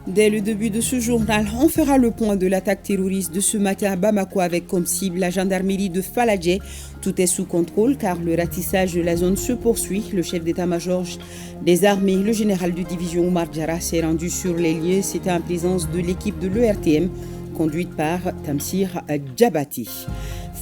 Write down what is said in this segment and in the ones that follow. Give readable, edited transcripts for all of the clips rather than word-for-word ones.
Dès le début de ce journal, on fera le point de l'attaque terroriste de ce matin à Bamako avec comme cible la gendarmerie de Faladje. Tout est sous contrôle car le ratissage de la zone se poursuit. Le chef d'état-major des armées, le général de division Oumar Diarra, s'est rendu sur les lieux. C'était en présence de l'équipe de l'ERTM conduite par Tamsir Djabati.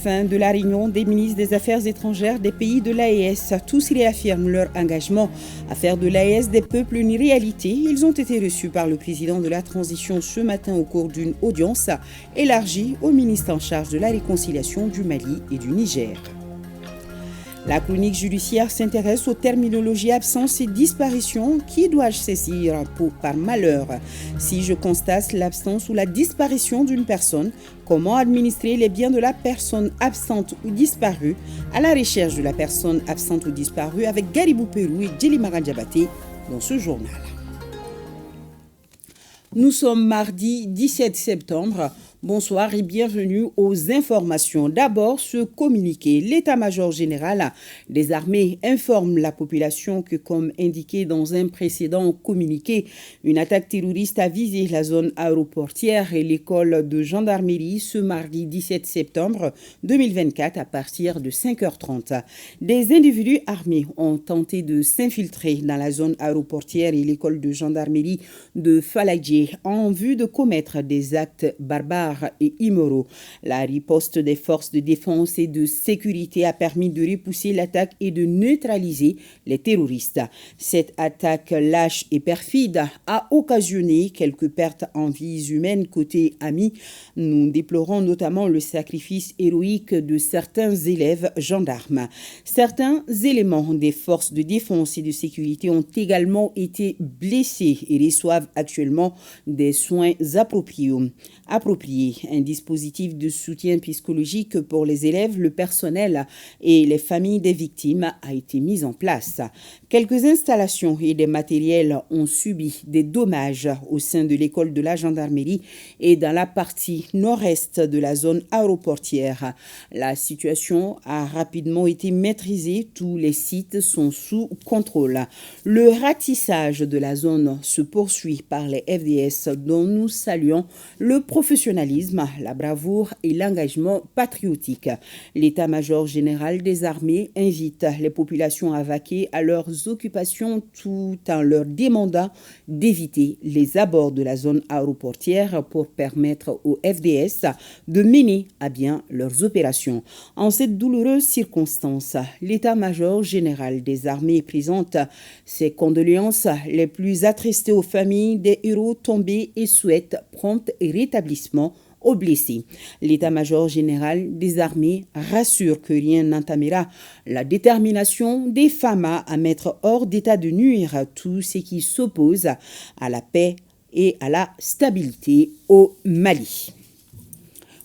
Fin de la réunion des ministres des Affaires étrangères des pays de l'AES. Tous réaffirment leur engagement à faire de l'AES des peuples une réalité. Ils ont été reçus par le président de la transition ce matin au cours d'une audience élargie aux ministres en charge de la réconciliation du Mali et du Niger. La chronique judiciaire s'intéresse aux terminologies absence et disparition. Qui dois-je saisir par malheur si je constate l'absence ou la disparition d'une personne? Comment administrer les biens de la personne absente ou disparue? À la recherche de la personne absente ou disparue avec Garibou Pérou et Djelimara Diabaté dans ce journal. Nous sommes mardi 17 septembre. Bonsoir et bienvenue aux informations. D'abord, ce communiqué. L'état-major général des armées informe la population que, comme indiqué dans un précédent communiqué, une attaque terroriste a visé la zone aéroportière et l'école de gendarmerie ce mardi 17 septembre 2024 à partir de 5h30. Des individus armés ont tenté de s'infiltrer dans la zone aéroportière et l'école de gendarmerie de Faladje en vue de commettre des actes barbares et immoraux. La riposte des forces de défense et de sécurité a permis de repousser l'attaque et de neutraliser les terroristes. Cette attaque lâche et perfide a occasionné quelques pertes en vies humaines côté amis. Nous déplorons notamment le sacrifice héroïque de certains élèves gendarmes. Certains éléments des forces de défense et de sécurité ont également été blessés et reçoivent actuellement des soins appropriés. Un dispositif de soutien psychologique pour les élèves, le personnel et les familles des victimes a été mis en place. Quelques installations et des matériels ont subi des dommages au sein de l'école de la gendarmerie et dans la partie nord-est de la zone aéroportière. La situation a rapidement été maîtrisée. Tous les sites sont sous contrôle. Le ratissage de la zone se poursuit par les FDS dont nous saluons le professionnalisme, la bravoure et l'engagement patriotique. L'état-major général des armées invite les populations à vaquer à leurs occupations tout en leur demandant d'éviter les abords de la zone aéroportière pour permettre aux FDS de mener à bien leurs opérations. En cette douloureuse circonstance, l'état-major général des armées présente ses condoléances les plus attristées aux familles des héros tombés et souhaite prompt rétablissement aux blessés. L'état-major général des armées rassure que rien n'entamera la détermination des FAMA à mettre hors d'état de nuire tout ce qui s'oppose à la paix et à la stabilité au Mali.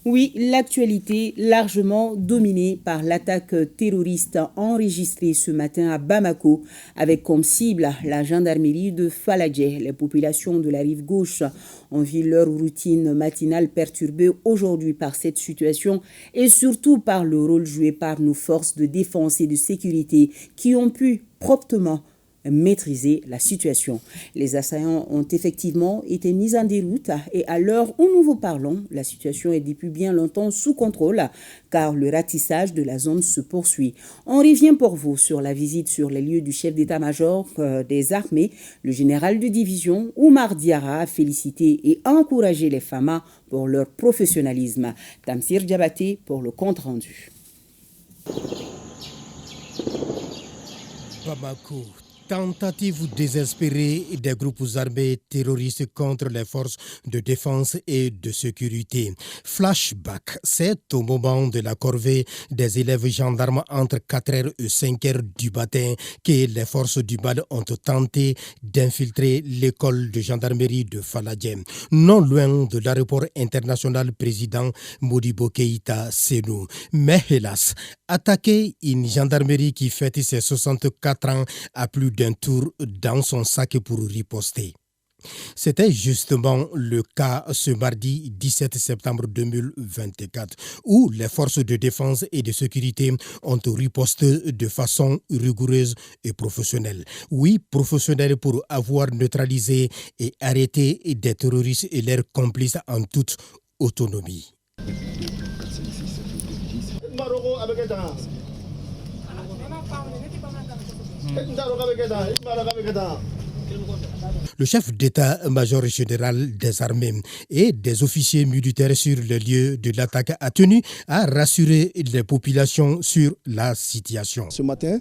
Oui, l'actualité largement dominée par l'attaque terroriste enregistrée ce matin à Bamako avec comme cible la gendarmerie de Faladje. Les populations de la rive gauche ont vu leur routine matinale perturbée aujourd'hui par cette situation et surtout par le rôle joué par nos forces de défense et de sécurité qui ont pu promptement maîtriser la situation. Les assaillants ont effectivement été mis en déroute et à l'heure où nous vous parlons, la situation est depuis bien longtemps sous contrôle car le ratissage de la zone se poursuit. On revient pour vous sur la visite sur les lieux du chef d'état-major des armées, le général de division Oumar Diarra a félicité et encouragé les FAMA pour leur professionnalisme. Tamsir Djabaté pour le compte-rendu. Bamako. Tentative désespérée des groupes armés terroristes contre les forces de défense et de sécurité. Flashback, c'est au moment de la corvée des élèves gendarmes entre 4h et 5h du matin que les forces du Mali ont tenté d'infiltrer l'école de gendarmerie de Faladje, non loin de l'aéroport international président Modibo Keïta Sénou. Mais hélas, attaquer une gendarmerie qui fête ses 64 ans à plus d'un tour dans son sac pour riposter. C'était justement le cas ce mardi 17 septembre 2024 où les forces de défense et de sécurité ont riposté de façon rigoureuse et professionnelle. Oui, professionnelle pour avoir neutralisé et arrêté des terroristes et leurs complices en toute autonomie. Le chef d'état-major général des armées et des officiers militaires sur le lieu de l'attaque a tenu à rassurer les populations sur la situation. Ce matin,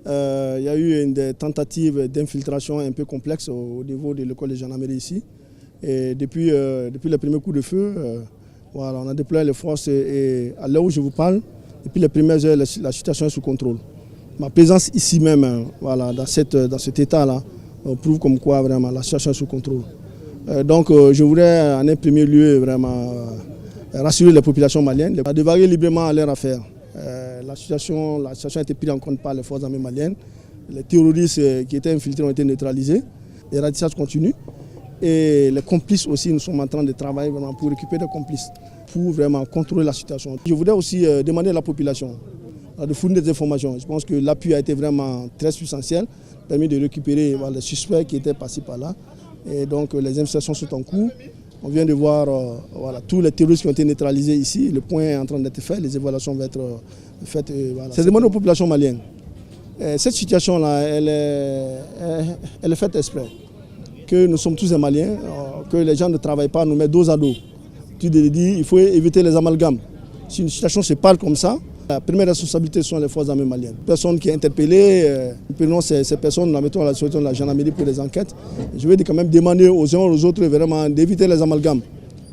il y a eu des tentatives d'infiltration un peu complexes au niveau de l'école de gendarmerie ici. Et depuis le premier coup de feu, on a déployé les forces et à l'heure où je vous parle, depuis les premières heures, la situation est sous contrôle. Ma présence ici même, dans cet état-là, prouve comme quoi vraiment la situation est sous contrôle. Donc je voudrais en un premier lieu vraiment rassurer les populations maliennes de varier librement à leur affaire. La situation a été prise en compte par les forces armées maliennes. Les terroristes qui étaient infiltrés ont été neutralisés. Les ratissages continuent. Et les complices aussi, nous sommes en train de travailler vraiment pour récupérer des complices, pour vraiment contrôler la situation. Je voudrais aussi demander à la population de fournir des informations. Je pense que l'appui a été vraiment très substantiel, permis de récupérer les suspects qui étaient passés par là. Et donc les investigations sont en cours. On vient de voir tous les terroristes qui ont été neutralisés ici. Le point est en train d'être fait, les évaluations vont être faites. C'est demandé aux populations maliennes. Cette situation-là, elle est faite exprès. Que nous sommes tous des Maliens, que les gens ne travaillent pas, nous mettent dos à dos. Tu dis, il faut éviter les amalgames. Si une situation se parle comme ça, la première responsabilité sont les forces armées maliennes. Personne qui est interpellée, nous prenons ces personnes, nous la mettons à la situation de la gendarmerie pour les enquêtes. Je vais quand même demander aux uns aux autres vraiment d'éviter les amalgames.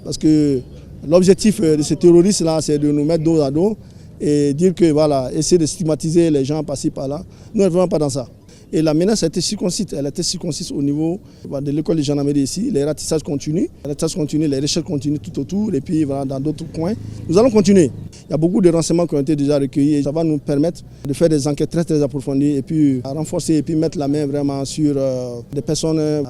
Parce que l'objectif de ces terroristes-là, c'est de nous mettre dos à dos et dire que essayer de stigmatiser les gens par-ci par-là. Nous ne sommes vraiment pas dans ça. Et la menace a été circonscrite. Elle a été circonscrite au niveau de l'école de gendarmerie ici. Les ratissages continuent. Les recherches continuent tout autour. Et puis dans d'autres coins. Nous allons continuer. Il y a beaucoup de renseignements qui ont été déjà recueillis. Et ça va nous permettre de faire des enquêtes très très approfondies et puis à renforcer et puis mettre la main vraiment sur des personnes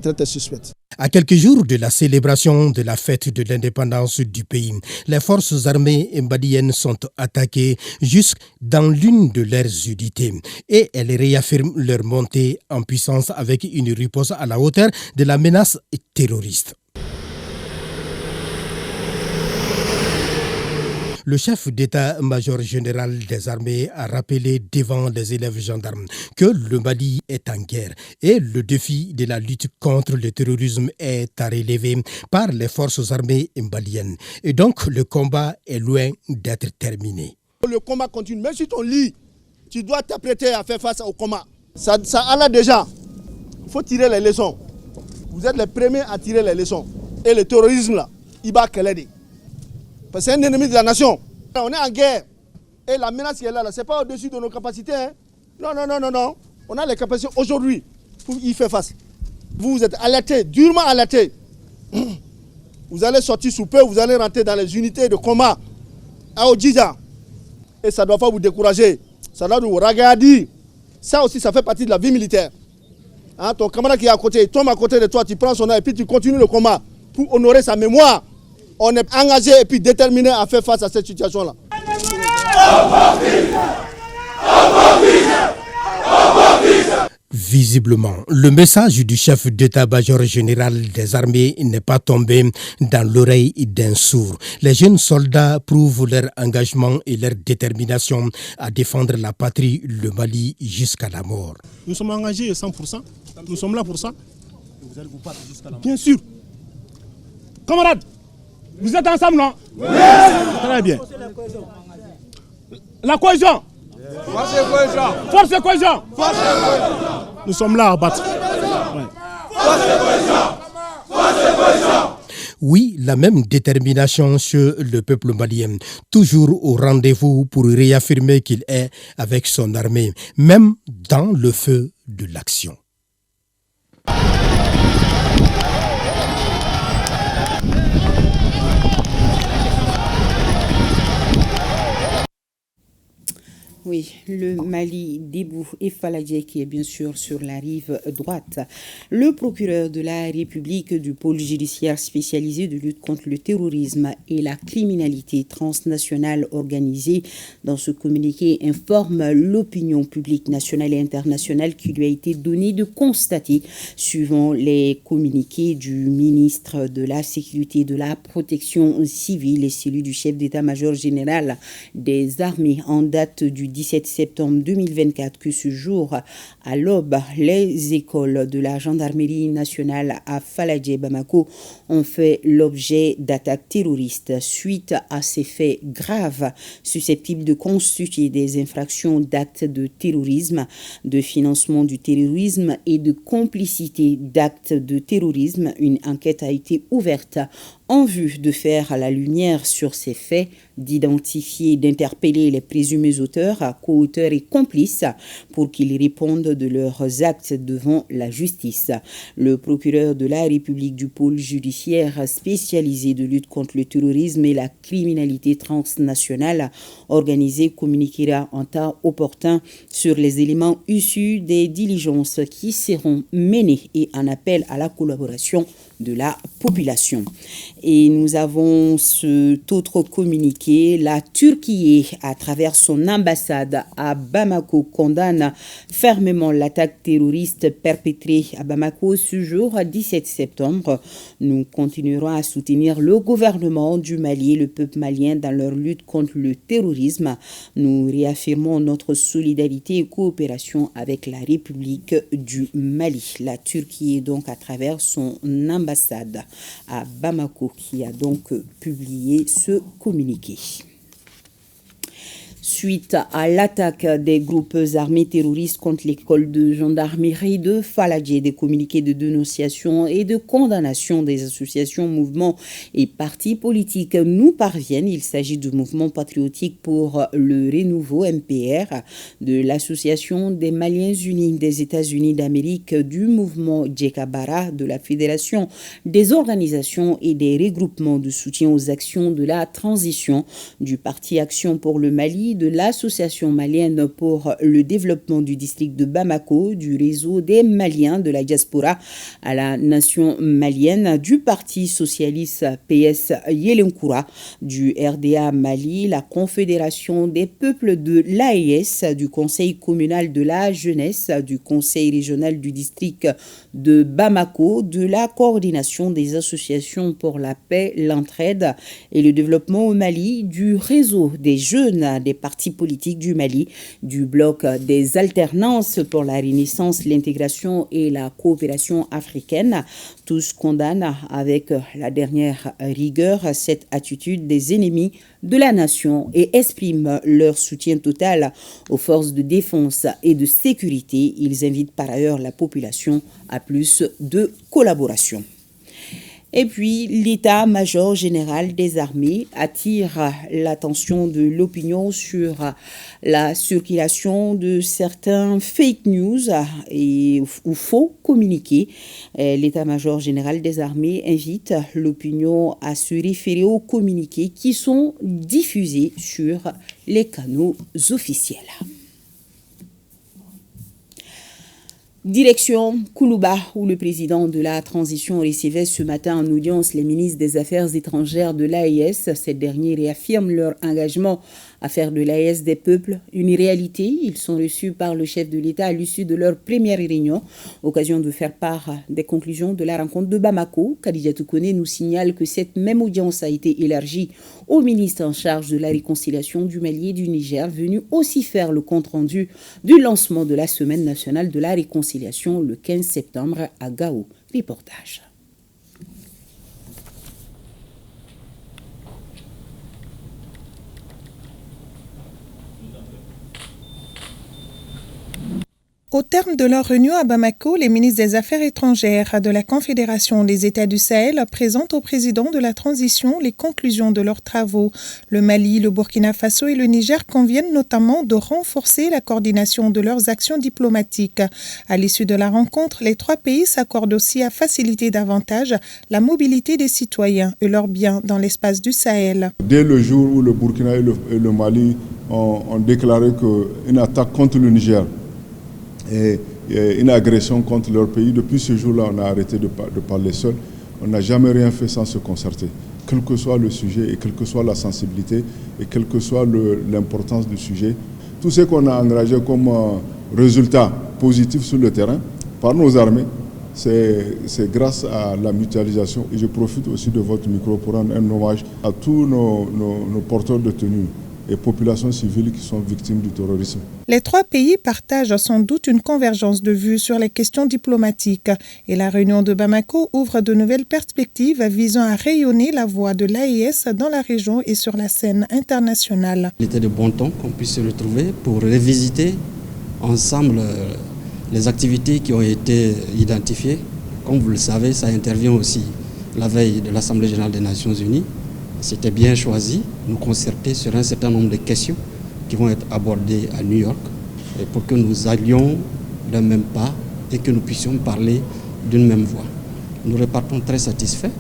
très très suspectes. À quelques jours de la célébration de la fête de l'indépendance du pays, les forces armées maliennes sont attaquées jusque dans l'une de leurs unités et elles réaffirment leur montée en puissance avec une riposte à la hauteur de la menace terroriste. Le chef d'état-major général des armées a rappelé devant les élèves gendarmes que le Mali est en guerre et le défi de la lutte contre le terrorisme est à relever par les forces armées maliennes. Et donc le combat est loin d'être terminé. Le combat continue. Même si ton lit, tu dois t'apprêter à faire face au combat. Ça en a déjà. Il faut tirer les leçons. Vous êtes les premiers à tirer les leçons. Et le terrorisme là, il va Keledi. Parce que c'est un ennemi de la nation. On est en guerre. Et la menace qui est là, ce n'est pas au-dessus de nos capacités. Hein. Non. On a les capacités aujourd'hui pour y faire face. Vous êtes alertés, durement alertés. Vous allez sortir sous peu, vous allez rentrer dans les unités de combat à Odjiza. Et ça ne doit pas vous décourager. Ça doit vous regarder. Ça aussi, ça fait partie de la vie militaire. Hein, ton camarade qui est à côté, il tombe à côté de toi, tu prends son œil et puis tu continues le combat pour honorer sa mémoire. On est engagé et puis déterminé à faire face à cette situation-là. Visiblement, le message du chef d'état-major général des armées n'est pas tombé dans l'oreille d'un sourd. Les jeunes soldats prouvent leur engagement et leur détermination à défendre la patrie, le Mali, jusqu'à la mort. Nous sommes engagés à 100%. Nous sommes là pour ça. Vous allez vous battre jusqu'à la mort. Bien sûr. Camarades, vous êtes ensemble, non? Oui. Très bien. La cohésion. Force et cohésion. Force et cohésion. Force et cohésion. Nous sommes là à battre. Ouais. Force et cohésion. Force et cohésion. Oui, la même détermination chez le peuple malien, toujours au rendez-vous pour réaffirmer qu'il est avec son armée, même dans le feu de l'action. Oui, le Mali, Débou et Faladje qui est bien sûr sur la rive droite. Le procureur de la République du pôle judiciaire spécialisé de lutte contre le terrorisme et la criminalité transnationale organisée dans ce communiqué informe l'opinion publique nationale et internationale qui lui a été donné de constater, suivant les communiqués du ministre de la Sécurité et de la Protection civile et celui du chef d'état-major général des armées en date du 17 septembre 2024 que ce jour, à l'aube, les écoles de la gendarmerie nationale à Faladje, Bamako, ont fait l'objet d'attaques terroristes. Suite à ces faits graves susceptibles de constituer des infractions d'actes de terrorisme, de financement du terrorisme et de complicité d'actes de terrorisme, une enquête a été ouverte en vue de faire la lumière sur ces faits, d'identifier et d'interpeller les présumés auteurs, co-auteurs et complices pour qu'ils répondent de leurs actes devant la justice. Le procureur de la République du pôle judiciaire spécialisé de lutte contre le terrorisme et la criminalité transnationale organisée communiquera en temps opportun sur les éléments issus des diligences qui seront menées et en appel à la collaboration de la population. Et nous avons cet autre communiqué. La Turquie, à travers son ambassade à Bamako, condamne fermement l'attaque terroriste perpétrée à Bamako ce jour, 17 septembre. Nous continuerons à soutenir le gouvernement du Mali et le peuple malien dans leur lutte contre le terrorisme. Nous réaffirmons notre solidarité et coopération avec la République du Mali. La Turquie est donc à travers son ambassade à Bamako qui a donc publié ce communiqué. Suite à l'attaque des groupes armés terroristes contre l'école de gendarmerie de Faladje, des communiqués de dénonciation et de condamnation des associations, mouvements et partis politiques nous parviennent. Il s'agit du mouvement patriotique pour le renouveau MPR, de l'association des Maliens unis des États-Unis d'Amérique, du mouvement Djekabara, de la Fédération des organisations et des regroupements de soutien aux actions de la transition, du Parti Action pour le Mali, de l'Association malienne pour le développement du district de Bamako, du réseau des Maliens de la diaspora à la nation malienne, du Parti socialiste PS Yelenkoura, du RDA Mali, la Confédération des peuples de l'AES, du Conseil communal de la jeunesse, du Conseil régional du district de Bamako, de la coordination des associations pour la paix, l'entraide et le développement au Mali, du réseau des jeunes des partis politiques du Mali, du bloc des alternances pour la renaissance, l'intégration et la coopération africaine. Tous condamnent avec la dernière rigueur cette attitude des ennemis de la nation et expriment leur soutien total aux forces de défense et de sécurité. Ils invitent par ailleurs la population à plus de collaboration. Et puis, l'état-major général des armées attire l'attention de l'opinion sur la circulation de certains fake news ou faux communiqués. L'état-major général des armées invite l'opinion à se référer aux communiqués qui sont diffusés sur les canaux officiels. Direction Koulouba, où le président de la transition recevait ce matin en audience les ministres des Affaires étrangères de l'AES. Ces derniers réaffirment leur engagement à faire de l'AES des peuples une réalité. Ils sont reçus par le chef de l'État à l'issue de leur première réunion, occasion de faire part des conclusions de la rencontre de Bamako. Khadija Toukone nous signale que cette même audience a été élargie au ministre en charge de la réconciliation du Mali et du Niger, venu aussi faire le compte-rendu du lancement de la Semaine nationale de la réconciliation le 15 septembre à Gao. Reportage. Au terme de leur réunion à Bamako, les ministres des Affaires étrangères de la Confédération des États du Sahel présentent au président de la transition les conclusions de leurs travaux. Le Mali, le Burkina Faso et le Niger conviennent notamment de renforcer la coordination de leurs actions diplomatiques. À l'issue de la rencontre, les trois pays s'accordent aussi à faciliter davantage la mobilité des citoyens et leurs biens dans l'espace du Sahel. Dès le jour où le Burkina et le Mali ont déclaré qu'une attaque contre le Niger et une agression contre leur pays. Depuis ce jour-là, on a arrêté de parler seul. On n'a jamais rien fait sans se concerter, quel que soit le sujet et quelle que soit la sensibilité et quelle que soit l'importance du sujet. Tout ce qu'on a engagé comme résultat positif sur le terrain par nos armées, c'est grâce à la mutualisation. Et je profite aussi de votre micro pour rendre un hommage à tous nos porteurs de tenue et populations civiles qui sont victimes du terrorisme. Les trois pays partagent sans doute une convergence de vues sur les questions diplomatiques et la réunion de Bamako ouvre de nouvelles perspectives visant à rayonner la voix de l'AES dans la région et sur la scène internationale. Il était de bon temps qu'on puisse se retrouver pour revisiter ensemble les activités qui ont été identifiées. Comme vous le savez, ça intervient aussi la veille de l'Assemblée générale des Nations Unies. C'était bien choisi, nous concerter sur un certain nombre de questions qui vont être abordées à New York et pour que nous allions d'un même pas et que nous puissions parler d'une même voix. Nous repartons très satisfaits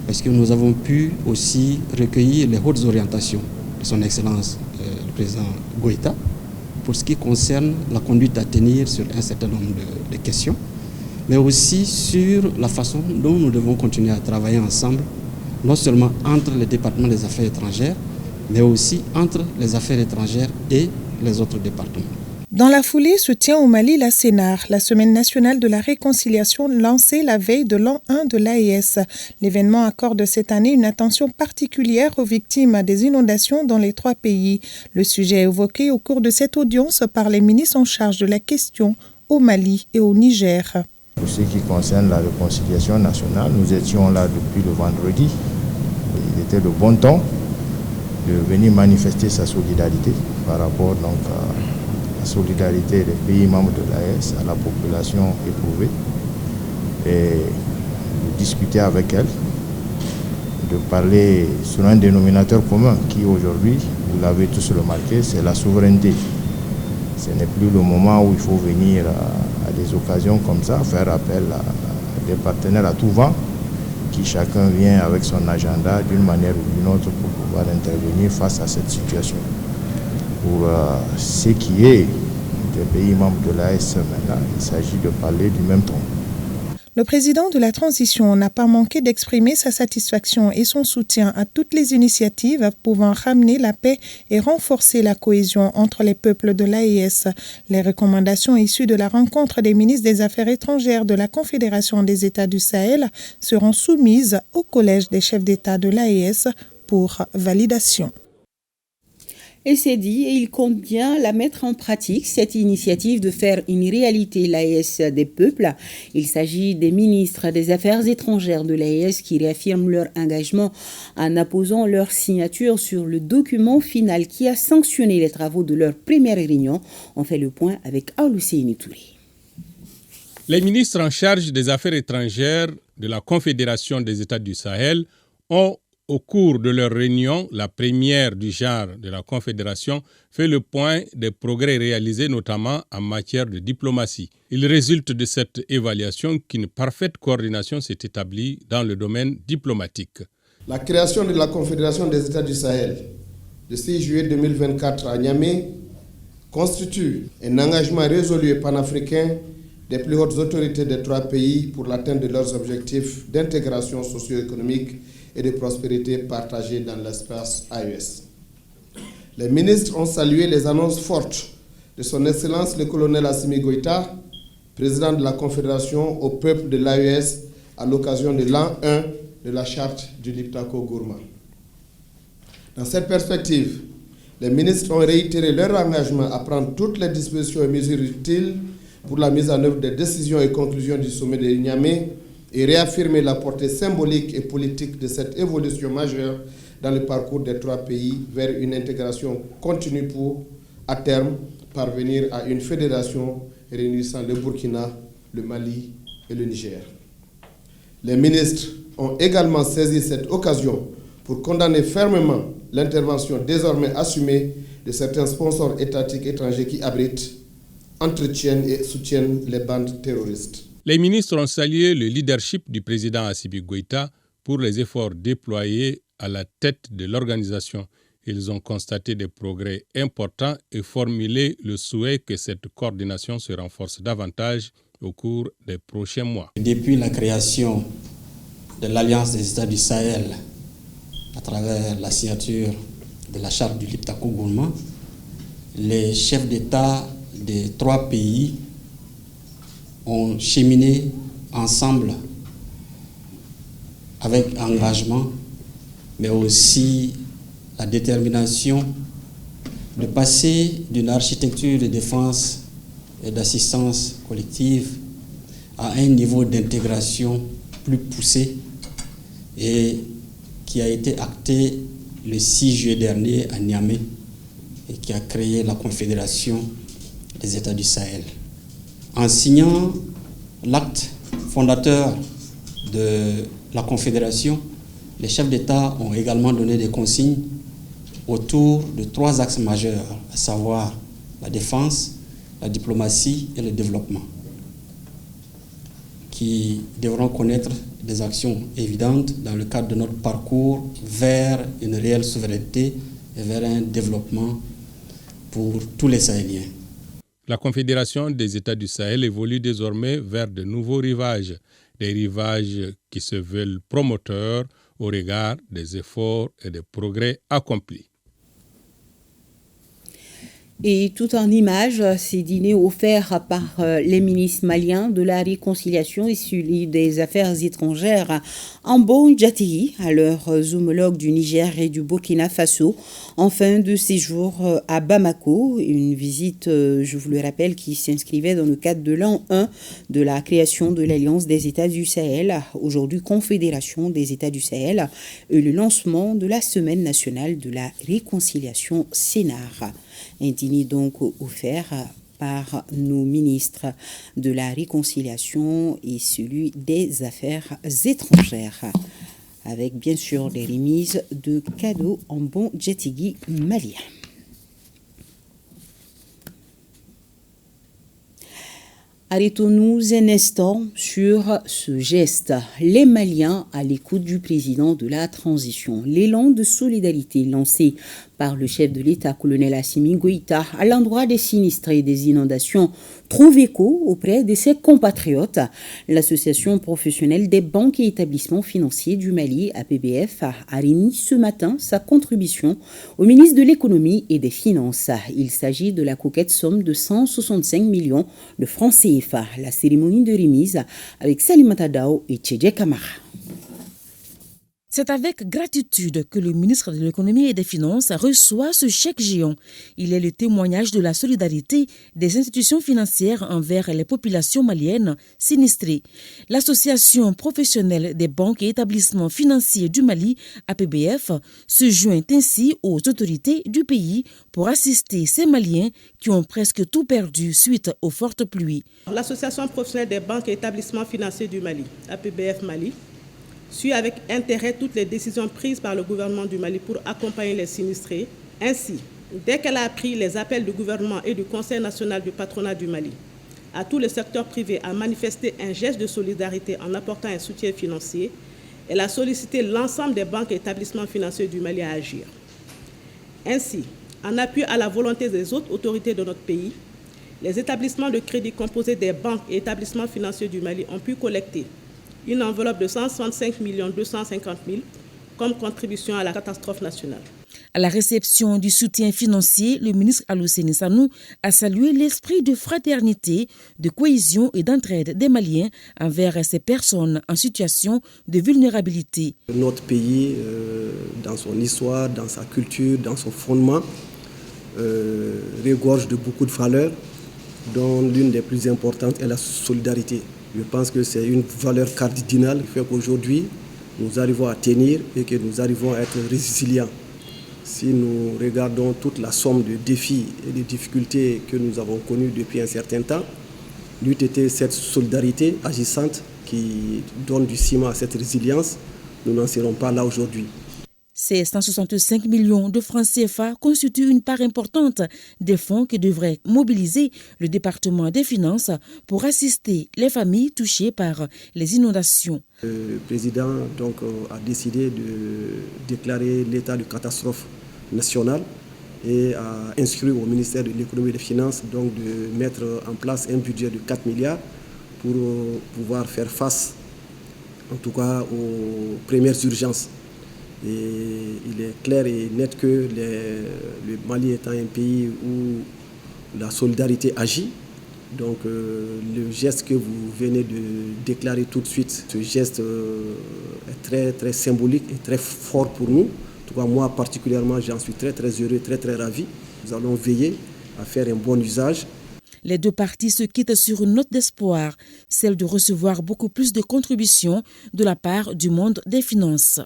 parce que nous avons pu aussi recueillir les hautes orientations de son Excellence le président Goïta pour ce qui concerne la conduite à tenir sur un certain nombre de questions, mais aussi sur la façon dont nous devons continuer à travailler ensemble, non seulement entre les départements des affaires étrangères, mais aussi entre les affaires étrangères et les autres départements. Dans la foulée se tient au Mali la CENAR, la Semaine nationale de la réconciliation lancée la veille de l'an 1 de l'AES. L'événement accorde cette année une attention particulière aux victimes des inondations dans les trois pays. Le sujet est évoqué au cours de cette audience par les ministres en charge de la question au Mali et au Niger. Pour ce qui concerne la réconciliation nationale, nous étions là depuis le vendredi. Il était de bon temps de venir manifester sa solidarité par rapport donc à la solidarité des pays membres de l'AES, à la population éprouvée, et de discuter avec elle, de parler sur un dénominateur commun qui aujourd'hui, vous l'avez tous remarqué, c'est la souveraineté. Ce n'est plus le moment où il faut venir à des occasions comme ça, faire appel à des partenaires à tout vent, qui chacun vient avec son agenda d'une manière ou d'une autre pour pouvoir intervenir face à cette situation. Pour ce qui est des pays membres de l'AES maintenant, il s'agit de parler du même ton. Le président de la transition n'a pas manqué d'exprimer sa satisfaction et son soutien à toutes les initiatives pouvant ramener la paix et renforcer la cohésion entre les peuples de l'AES. Les recommandations issues de la rencontre des ministres des Affaires étrangères de la Confédération des États du Sahel seront soumises au Collège des chefs d'État de l'AES pour validation. Et c'est dit, et il compte bien la mettre en pratique, cette initiative de faire une réalité l'AES des peuples. Il s'agit des ministres des Affaires étrangères de l'AES qui réaffirment leur engagement en apposant leur signature sur le document final qui a sanctionné les travaux de leur première réunion. On fait le point avec Aoulusséini Touré. Les ministres en charge des Affaires étrangères de la Confédération des États du Sahel ont, au cours de leur réunion, la première du genre de la Confédération, fait le point des progrès réalisés notamment en matière de diplomatie. Il résulte de cette évaluation qu'une parfaite coordination s'est établie dans le domaine diplomatique. La création de la Confédération des États du Sahel le 6 juillet 2024 à Niamey constitue un engagement résolu et panafricain des plus hautes autorités des trois pays pour l'atteinte de leurs objectifs d'intégration socio-économique et de prospérité partagée dans l'espace AES. Les ministres ont salué les annonces fortes de son Excellence le colonel Assimi Goïta, président de la Confédération au peuple de l'AES à l'occasion de l'an 1 de la charte du Liptako Gourma. Dans cette perspective, les ministres ont réitéré leur engagement à prendre toutes les dispositions et mesures utiles pour la mise en œuvre des décisions et conclusions du sommet de Niamey et réaffirmer la portée symbolique et politique de cette évolution majeure dans le parcours des trois pays vers une intégration continue pour, à terme, parvenir à une fédération réunissant le Burkina, le Mali et le Niger. Les ministres ont également saisi cette occasion pour condamner fermement l'intervention désormais assumée de certains sponsors étatiques étrangers qui abritent, entretiennent et soutiennent les bandes terroristes. Les ministres ont salué le leadership du président Assimi Goïta pour les efforts déployés à la tête de l'organisation Ils ont constaté des progrès importants et formulé le souhait que cette coordination se renforce davantage au cours des prochains mois. Depuis la création de l'Alliance des États du Sahel, à travers la signature de la charte du Liptako-Gourma, les chefs d'État des 3 pays ont cheminé ensemble avec engagement, mais aussi la détermination de passer d'une architecture de défense et d'assistance collective à un niveau d'intégration plus poussé et qui a été acté le 6 juillet dernier à Niamey et qui a créé la Confédération des États du Sahel. En signant l'acte fondateur de la Confédération, les chefs d'État ont également donné des consignes autour de 3 axes majeurs, à savoir la défense, la diplomatie et le développement, qui devront connaître des actions évidentes dans le cadre de notre parcours vers une réelle souveraineté et vers un développement pour tous les Sahéliens. La Confédération des États du Sahel évolue désormais vers de nouveaux rivages, des rivages qui se veulent promoteurs au regard des efforts et des progrès accomplis. Et tout en images, ces dîners offerts par les ministres maliens de la réconciliation et celui des affaires étrangères en bon Diattiri à leurs homologues du Niger et du Burkina Faso en fin de séjour à Bamako. Une visite, je vous le rappelle, qui s'inscrivait dans le cadre de l'an 1 de la création de l'Alliance des États du Sahel, aujourd'hui Confédération des États du Sahel, et le lancement de la Semaine nationale de la réconciliation CNAR. Un dîner donc offert par nos ministres de la Réconciliation et celui des Affaires étrangères, avec bien sûr des remises de cadeaux en bon Djatigui malien. Arrêtons-nous un instant sur ce geste. Les Maliens à l'écoute du président de la transition. L'élan de solidarité lancé par le chef de l'État, colonel Assimi Goïta, à l'endroit des sinistrés des inondations, trouve écho auprès de ses compatriotes. L'association professionnelle des banques et établissements financiers du Mali, APBF, a remis ce matin sa contribution au ministre de l'économie et des finances. Il s'agit de la coquette somme de 165 millions de francs CFA. La cérémonie de remise avec Salimata Dao et Tchédje Kamara. C'est avec gratitude que le ministre de l'économie et des finances reçoit ce chèque géant. Il est le témoignage de la solidarité des institutions financières envers les populations maliennes sinistrées. L'association professionnelle des banques et établissements financiers du Mali, APBF, se joint ainsi aux autorités du pays pour assister ces Maliens qui ont presque tout perdu suite aux fortes pluies. L'association professionnelle des banques et établissements financiers du Mali, APBF Mali, suit avec intérêt toutes les décisions prises par le gouvernement du Mali pour accompagner les sinistrés. Ainsi, dès qu'elle a appris les appels du gouvernement et du Conseil national du patronat du Mali à tout le secteur privé à manifester un geste de solidarité en apportant un soutien financier, elle a sollicité l'ensemble des banques et établissements financiers du Mali à agir. Ainsi, en appui à la volonté des autres autorités de notre pays, les établissements de crédit composés des banques et établissements financiers du Mali ont pu collecter une enveloppe de 165 250 000 comme contribution à la catastrophe nationale. À la réception du soutien financier, le ministre Alou-Seni Sanou a salué l'esprit de fraternité, de cohésion et d'entraide des Maliens envers ces personnes en situation de vulnérabilité. Notre pays, dans son histoire, dans sa culture, dans son fondement, regorge de beaucoup de valeurs, dont l'une des plus importantes est la solidarité. Je pense que c'est une valeur cardinale qui fait qu'aujourd'hui, nous arrivons à tenir et que nous arrivons à être résilients. Si nous regardons toute la somme de défis et de difficultés que nous avons connues depuis un certain temps, l'eût été cette solidarité agissante qui donne du ciment à cette résilience, nous n'en serons pas là aujourd'hui. Ces 165 millions de francs CFA constituent une part importante des fonds que devrait mobiliser le département des finances pour assister les familles touchées par les inondations. Le président a décidé de déclarer l'état de catastrophe national et a instruit au ministère de l'économie et des finances donc de mettre en place un budget de 4 milliards pour pouvoir faire face en tout cas aux premières urgences. Et il est clair et net que le Mali étant un pays où la solidarité agit, donc le geste que vous venez de déclarer tout de suite, ce geste est très, très symbolique et très fort pour nous. En tout cas, moi particulièrement, j'en suis très, très heureux, très, très ravi. Nous allons veiller à faire un bon usage. Les deux parties se quittent sur une note d'espoir, celle de recevoir beaucoup plus de contributions de la part du monde des finances.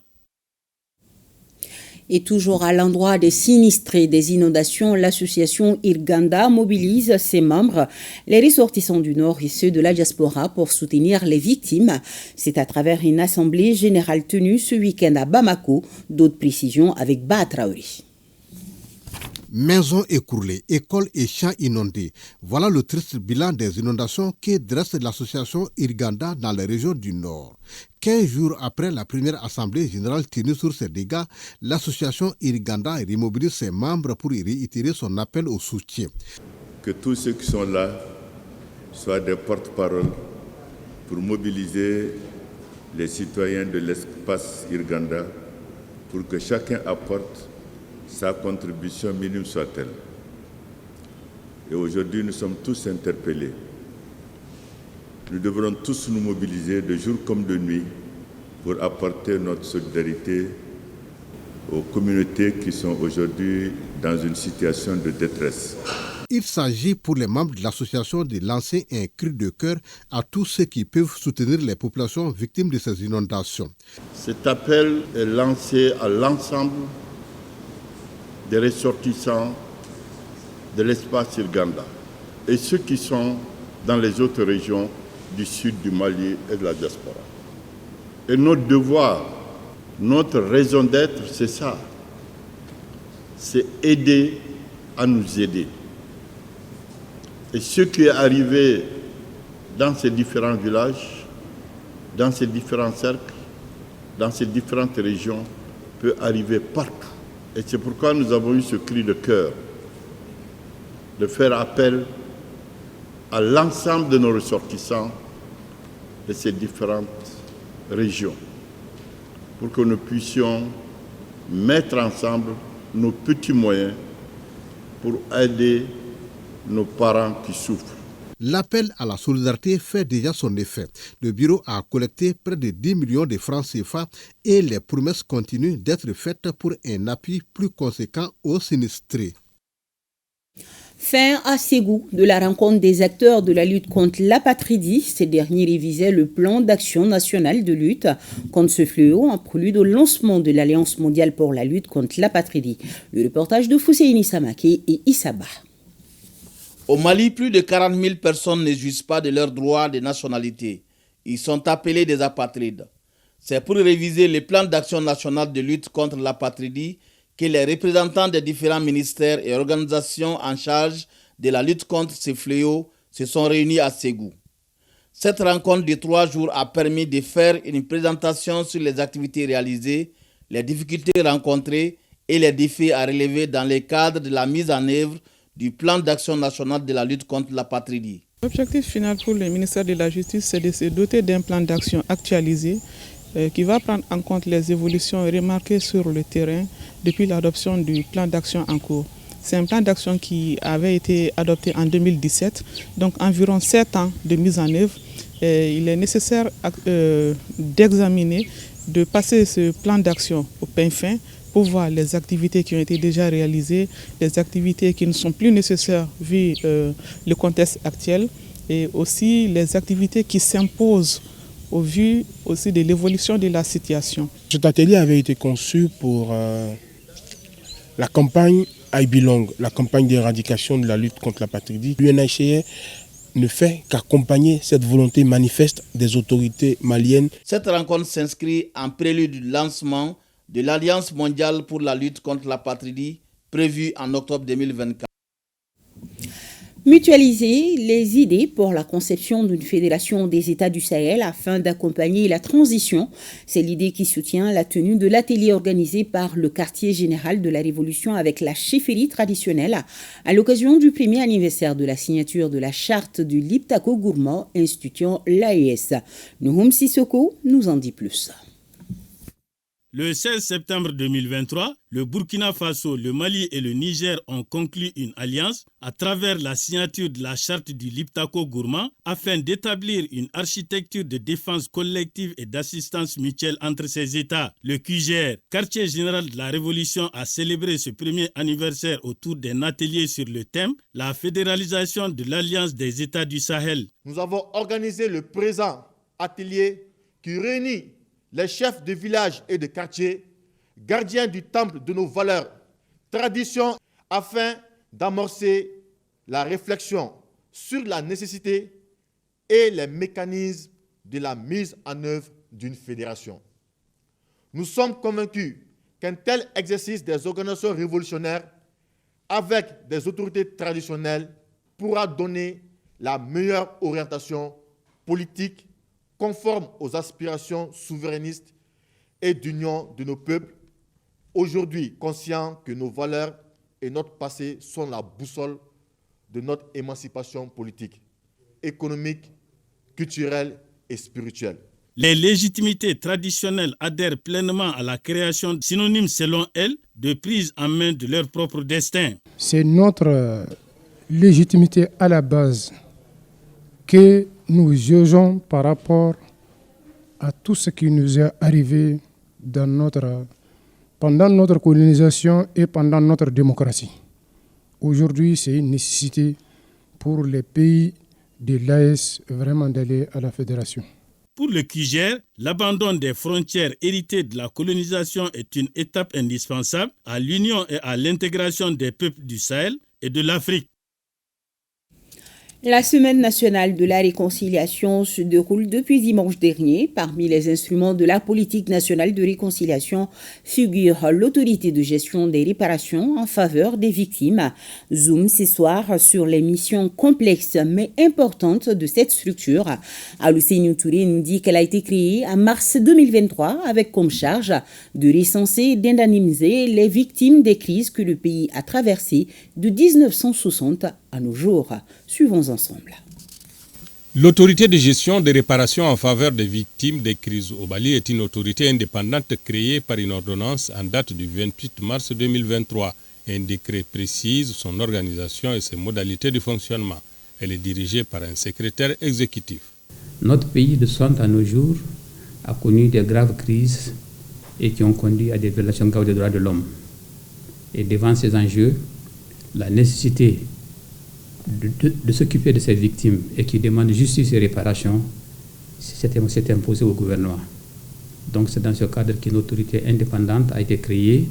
Et toujours à l'endroit des sinistrés des inondations, l'association Irganda mobilise ses membres, les ressortissants du Nord et ceux de la diaspora pour soutenir les victimes. C'est à travers une assemblée générale tenue ce week-end à Bamako. D'autres précisions avec Ba Traoré. Maisons écroulées, écoles et champs inondés. Voilà le triste bilan des inondations que dresse l'association Irganda dans les régions du Nord. 15 jours après la première assemblée générale tenue sur ces dégâts, l'association Irganda remobilise ses membres pour y réitérer son appel au soutien. Que tous ceux qui sont là soient des porte-parole pour mobiliser les citoyens de l'espace Irganda pour que chacun apporte sa contribution minime soit-elle. Et aujourd'hui, nous sommes tous interpellés. Nous devrons tous nous mobiliser de jour comme de nuit pour apporter notre solidarité aux communautés qui sont aujourd'hui dans une situation de détresse. Il s'agit pour les membres de l'association de lancer un cri de cœur à tous ceux qui peuvent soutenir les populations victimes de ces inondations. Cet appel est lancé à l'ensemble des ressortissants de l'espace Irganda et ceux qui sont dans les autres régions du sud du Mali et de la diaspora. Et notre devoir, notre raison d'être, c'est ça. C'est aider à nous aider. Et ce qui est arrivé dans ces différents villages, dans ces différents cercles, dans ces différentes régions, peut arriver partout. Et c'est pourquoi nous avons eu ce cri de cœur, de faire appel à l'ensemble de nos ressortissants de ces différentes régions, pour que nous puissions mettre ensemble nos petits moyens pour aider nos parents qui souffrent. L'appel à la solidarité fait déjà son effet. Le bureau a collecté près de 10 millions de francs CFA et les promesses continuent d'être faites pour un appui plus conséquent aux sinistrés. Fin à Ségou de la rencontre des acteurs de la lutte contre l'apatridie. Ces derniers révisaient le plan d'action national de lutte contre ce fléau en prélude au lancement de l'Alliance mondiale pour la lutte contre l'apatridie. Le reportage de Fousseini Samake et Issaba. Au Mali, plus de 40 000 personnes ne jouissent pas de leurs droits de nationalité. Ils sont appelés des apatrides. C'est pour réviser le plan d'action national de lutte contre l'apatridie que les représentants des différents ministères et organisations en charge de la lutte contre ces fléaux se sont réunis à Ségou. Cette rencontre de 3 jours a permis de faire une présentation sur les activités réalisées, les difficultés rencontrées et les défis à relever dans le cadre de la mise en œuvre du plan d'action national de la lutte contre l'apatridie. L'objectif final pour le ministère de la Justice, c'est de se doter d'un plan d'action actualisé qui va prendre en compte les évolutions remarquées sur le terrain depuis l'adoption du plan d'action en cours. C'est un plan d'action qui avait été adopté en 2017, donc environ 7 ans de mise en œuvre. Il est nécessaire d'examiner, de passer ce plan d'action au pain fin pour voir les activités qui ont été déjà réalisées, les activités qui ne sont plus nécessaires vu le contexte actuel et aussi les activités qui s'imposent au vu aussi de l'évolution de la situation. Cet atelier avait été conçu pour la campagne I Belong, la campagne d'éradication de la lutte contre l'apatridie. L'UNHCR ne fait qu'accompagner cette volonté manifeste des autorités maliennes. Cette rencontre s'inscrit en prélude du lancement de l'Alliance mondiale pour la lutte contre l'apatridie prévue en octobre 2024. Mutualiser les idées pour la conception d'une fédération des États du Sahel afin d'accompagner la transition. C'est l'idée qui soutient la tenue de l'atelier organisé par le quartier général de la Révolution avec la chefferie traditionnelle à l'occasion du premier anniversaire de la signature de la charte du Liptako Gourma instituant l'AES. Nouhoum Sissoko nous en dit plus. Le 16 septembre 2023, le Burkina Faso, le Mali et le Niger ont conclu une alliance à travers la signature de la charte du Liptako Gourma afin d'établir une architecture de défense collective et d'assistance mutuelle entre ces États. Le QGR, quartier général de la Révolution, a célébré ce premier anniversaire autour d'un atelier sur le thème « La fédéralisation de l'Alliance des États du Sahel ». Nous avons organisé le présent atelier qui réunit les chefs de village et de quartier, gardiens du temple de nos valeurs, traditions, afin d'amorcer la réflexion sur la nécessité et les mécanismes de la mise en œuvre d'une fédération. Nous sommes convaincus qu'un tel exercice des organisations révolutionnaires avec des autorités traditionnelles pourra donner la meilleure orientation politique conforme aux aspirations souverainistes et d'union de nos peuples, aujourd'hui conscients que nos valeurs et notre passé sont la boussole de notre émancipation politique, économique, culturelle et spirituelle. Les légitimités traditionnelles adhèrent pleinement à la création, synonyme selon elles, de prise en main de leur propre destin. C'est notre légitimité à la base que nous jugeons par rapport à tout ce qui nous est arrivé pendant notre colonisation et pendant notre démocratie. Aujourd'hui, c'est une nécessité pour les pays de l'AES vraiment d'aller à la fédération. Pour le QGR, l'abandon des frontières héritées de la colonisation est une étape indispensable à l'union et à l'intégration des peuples du Sahel et de l'Afrique. La Semaine nationale de la réconciliation se déroule depuis dimanche dernier. Parmi les instruments de la politique nationale de réconciliation figure l'autorité de gestion des réparations en faveur des victimes. Zoom ce soir sur les missions complexes mais importantes de cette structure. Alousseinou Touré nous dit qu'elle a été créée en mars 2023 avec comme charge de recenser et d'indemniser les victimes des crises que le pays a traversées de 1960 à nos jours. Suivons ensemble. L'autorité de gestion des réparations en faveur des victimes des crises au Mali est une autorité indépendante créée par une ordonnance en date du 28 mars 2023. Un décret précise son organisation et ses modalités de fonctionnement. Elle est dirigée par un secrétaire exécutif. Notre pays de 60 à nos jours a connu de graves crises et qui ont conduit à des violations graves des droits de l'homme. Et devant ces enjeux, la nécessité de s'occuper de ces victimes et qui demandent justice et réparation, s'est imposé au gouvernement. Donc c'est dans ce cadre qu'une autorité indépendante a été créée,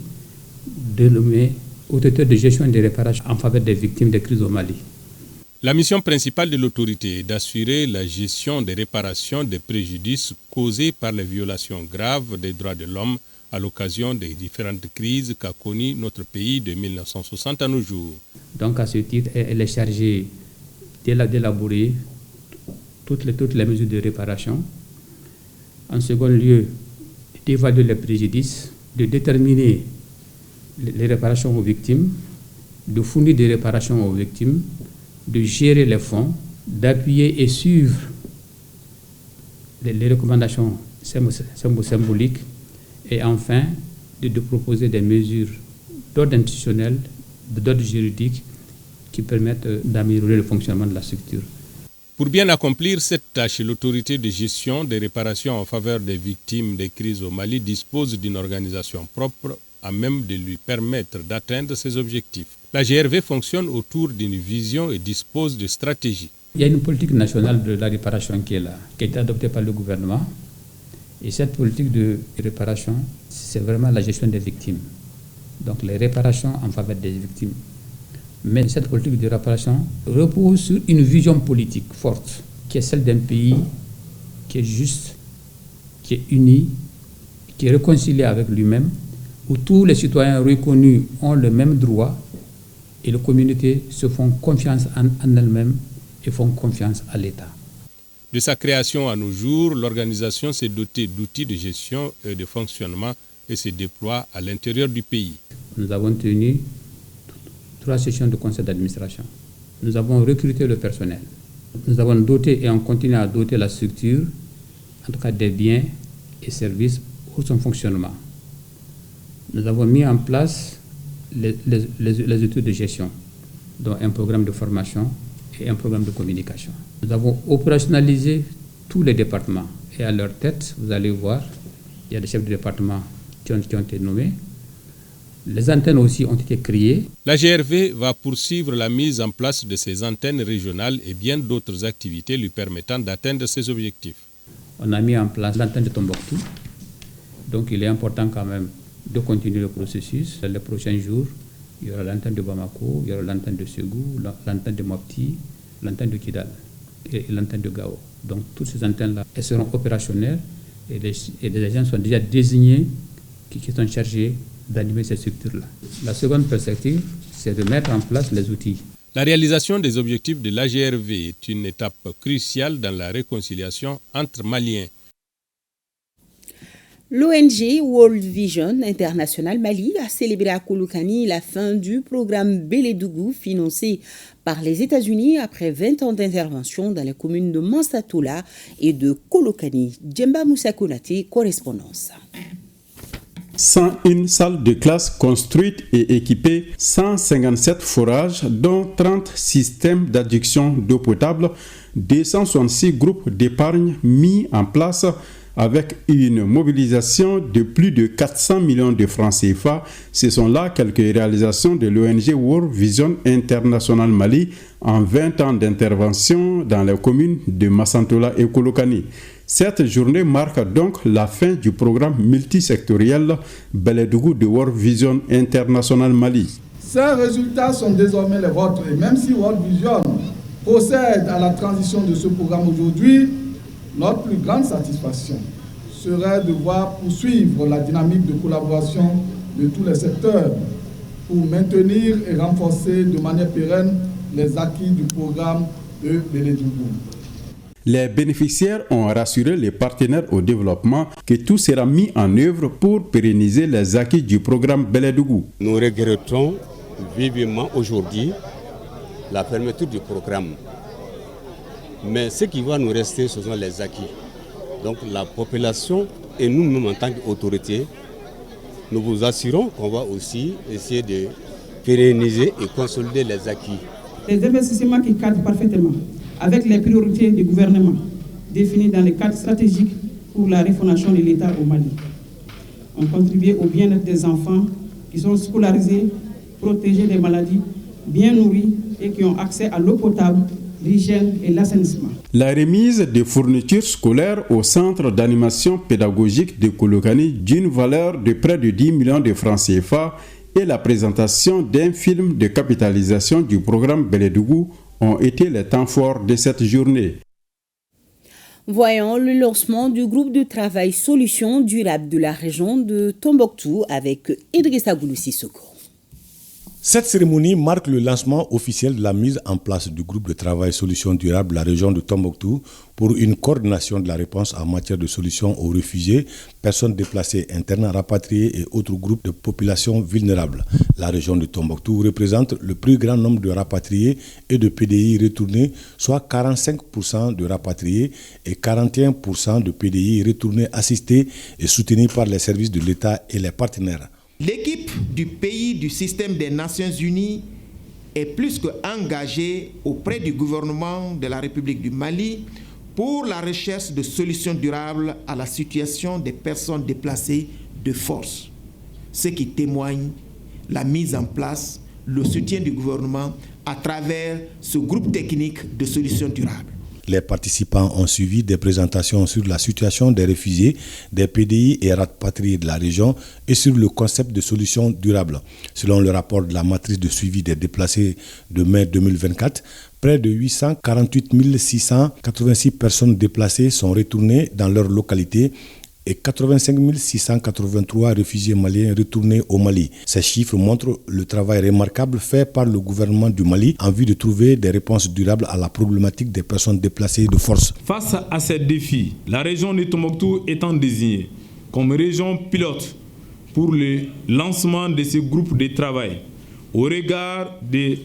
dénommée autorité de gestion des réparations en faveur des victimes des crises au Mali. La mission principale de l'autorité est d'assurer la gestion des réparations des préjudices causés par les violations graves des droits de l'homme à l'occasion des différentes crises qu'a connues notre pays de 1960 à nos jours. Donc à ce titre, elle est chargée d'élaborer toutes les mesures de réparation. En second lieu, d'évaluer les préjudices, de déterminer les réparations aux victimes, de fournir des réparations aux victimes, de gérer les fonds, d'appuyer et suivre les recommandations symboliques et enfin de proposer des mesures d'ordre institutionnel, d'ordre juridique qui permettent d'améliorer le fonctionnement de la structure. Pour bien accomplir cette tâche, l'autorité de gestion des réparations en faveur des victimes des crises au Mali dispose d'une organisation propre à même de lui permettre d'atteindre ses objectifs. La GRV fonctionne autour d'une vision et dispose de stratégies. Il y a une politique nationale de la réparation qui est là, qui a été adoptée par le gouvernement. Et cette politique de réparation, c'est vraiment la gestion des victimes. Donc les réparations en faveur des victimes. Mais cette politique de réparation repose sur une vision politique forte, qui est celle d'un pays qui est juste, qui est uni, qui est réconcilié avec lui-même, où tous les citoyens reconnus ont le même droit et les communautés se font confiance en elles-mêmes et font confiance à l'État. De sa création à nos jours, l'organisation s'est dotée d'outils de gestion et de fonctionnement et se déploie à l'intérieur du pays. Nous avons tenu 3 sessions de conseil d'administration. Nous avons recruté le personnel. Nous avons doté et on continue à doter la structure, en tout cas des biens et services pour son fonctionnement. Nous avons mis en place les études de gestion, dont un programme de formation et un programme de communication. Nous avons opérationnalisé tous les départements et à leur tête, vous allez voir, il y a des chefs de département qui ont été nommés. Les antennes aussi ont été créées. La GRV va poursuivre la mise en place de ces antennes régionales et bien d'autres activités lui permettant d'atteindre ses objectifs. On a mis en place l'antenne de Tombouctou. Donc il est important quand même de continuer le processus. Les prochains jours, il y aura l'antenne de Bamako, il y aura l'antenne de Ségou, l'antenne de Mopti, l'antenne de Kidal et l'antenne de Gao. Donc toutes ces antennes-là, elles seront opérationnelles et les agents sont déjà désignés qui sont chargés d'animer ces structures-là. La seconde perspective, c'est de mettre en place les outils. La réalisation des objectifs de l'AGRV est une étape cruciale dans la réconciliation entre Maliens. L'ONG World Vision International Mali a célébré à Kolokani la fin du programme Beledougou financé par les États-Unis après 20 ans d'intervention dans les communes de Mansatoula et de Kolokani. Djemba Moussa Konate, correspondance. 101 salles de classe construites et équipées, 157 forages, dont 30 systèmes d'adduction d'eau potable, 266 groupes d'épargne mis en place avec une mobilisation de plus de 400 millions de francs CFA. Ce sont là quelques réalisations de l'ONG World Vision International Mali en 20 ans d'intervention dans les communes de Massantola et Kolokani. Cette journée marque donc la fin du programme multisectoriel Beledougou de World Vision International Mali. Ces résultats sont désormais les vôtres et même si World Vision procède à la transition de ce programme aujourd'hui, notre plus grande satisfaction serait de voir poursuivre la dynamique de collaboration de tous les secteurs pour maintenir et renforcer de manière pérenne les acquis du programme de Beledougou. Les bénéficiaires ont rassuré les partenaires au développement que tout sera mis en œuvre pour pérenniser les acquis du programme Beledougou. Nous regrettons vivement aujourd'hui la fermeture du programme. Mais ce qui va nous rester, ce sont les acquis. Donc la population et nous-mêmes en tant qu'autorité, nous vous assurons qu'on va aussi essayer de pérenniser et consolider les acquis. Les investissements qui cadrent parfaitement avec les priorités du gouvernement définies dans les cadres stratégiques pour la refondation de l'État au Mali. On contribue au bien-être des enfants qui sont scolarisés, protégés des maladies, bien nourris et qui ont accès à l'eau potable, l'hygiène et l'assainissement. La remise des fournitures scolaires au centre d'animation pédagogique de Kolokani d'une valeur de près de 10 millions de francs CFA et la présentation d'un film de capitalisation du programme Beledougou ont été les temps forts de cette journée. Voyons le lancement du groupe de travail Solutions durables de la région de Tombouctou avec Idrissa Gouloussi-Soko. Cette cérémonie marque le lancement officiel de la mise en place du groupe de travail Solutions durables de la région de Tombouctou pour une coordination de la réponse en matière de solutions aux réfugiés, personnes déplacées internes, rapatriés et autres groupes de populations vulnérables. La région de Tombouctou représente le plus grand nombre de rapatriés et de PDI retournés, soit 45% de rapatriés et 41% de PDI retournés assistés et soutenus par les services de l'État et les partenaires. L'équipe du pays du système des Nations Unies est plus qu'engagée auprès du gouvernement de la République du Mali pour la recherche de solutions durables à la situation des personnes déplacées de force, ce qui témoigne la mise en place, le soutien du gouvernement à travers ce groupe technique de solutions durables. Les participants ont suivi des présentations sur la situation des réfugiés, des PDI et rapatriés de la région et sur le concept de solutions durables. Selon le rapport de la matrice de suivi des déplacés de mai 2024, près de 848 686 personnes déplacées sont retournées dans leur localité et 85 683 réfugiés maliens retournés au Mali. Ces chiffres montrent le travail remarquable fait par le gouvernement du Mali en vue de trouver des réponses durables à la problématique des personnes déplacées de force. Face à ces défis, la région de Tombouctou étant désignée comme région pilote pour le lancement de ce groupe de travail, au regard de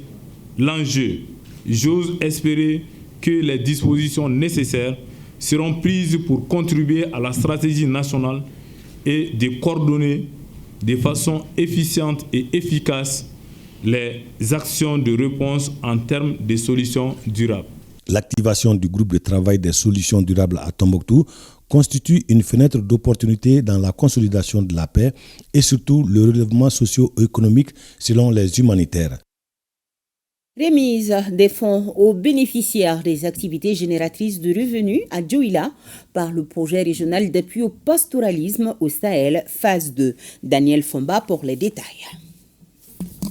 l'enjeu, j'ose espérer que les dispositions nécessaires seront prises pour contribuer à la stratégie nationale et de coordonner de façon efficiente et efficace les actions de réponse en termes de solutions durables. L'activation du groupe de travail des solutions durables à Tombouctou constitue une fenêtre d'opportunité dans la consolidation de la paix et surtout le relèvement socio-économique selon les humanitaires. Remise des fonds aux bénéficiaires des activités génératrices de revenus à Dioula par le projet régional d'appui au pastoralisme au Sahel, phase 2. Daniel Fomba pour les détails.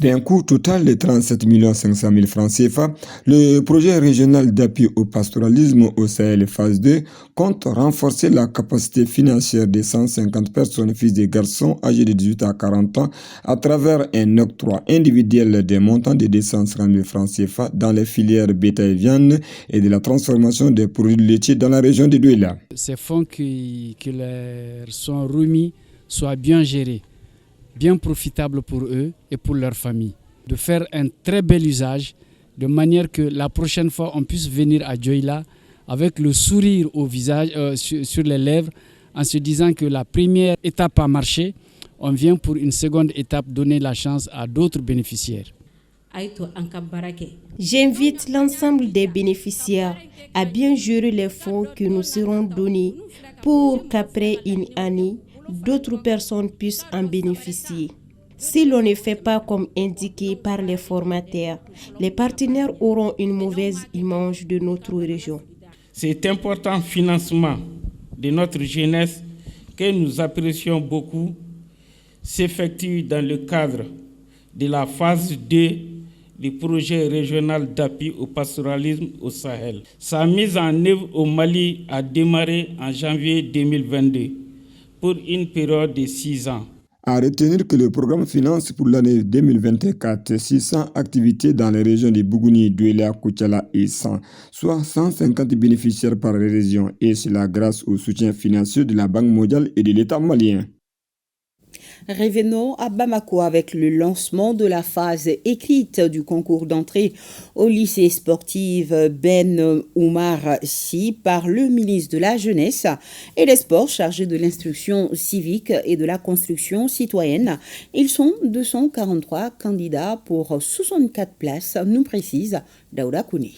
D'un coût total de 37 500 000 francs CFA, le projet régional d'appui au pastoralisme au Sahel phase 2 compte renforcer la capacité financière des 150 personnes, filles et garçons âgés de 18 à 40 ans à travers un octroi individuel des montants de 230 000 francs CFA dans les filières bétail viande et de la transformation des produits laitiers dans la région de Douala. Ces fonds qui leur sont remis soient bien gérés, bien profitable pour eux et pour leur famille. De faire un très bel usage, de manière que la prochaine fois on puisse venir à Dioula avec le sourire au visage, sur les lèvres, en se disant que la première étape a marché, on vient pour une seconde étape donner la chance à d'autres bénéficiaires. J'invite l'ensemble des bénéficiaires à bien gérer les fonds qui nous seront donnés pour qu'après une année, d'autres personnes puissent en bénéficier. Si l'on ne fait pas comme indiqué par les formateurs, les partenaires auront une mauvaise image de notre région. Cet important financement de notre jeunesse que nous apprécions beaucoup s'effectue dans le cadre de la phase 2 du projet régional d'appui au pastoralisme au Sahel. Sa mise en œuvre au Mali a démarré en janvier 2022. Pour une période de 6 ans. À retenir que le programme finance pour l'année 2024 600 activités dans les régions de Bougouni, Douala, Koutiala et San, soit 150 bénéficiaires par région, et cela grâce au soutien financier de la Banque mondiale et de l'État malien. Revenons à Bamako avec le lancement de la phase écrite du concours d'entrée au lycée sportif Ben Oumar Sy par le ministre de la Jeunesse et des Sports chargé de l'instruction civique et de la construction citoyenne. Ils sont 243 candidats pour 64 places, nous précise Daouda Kouni.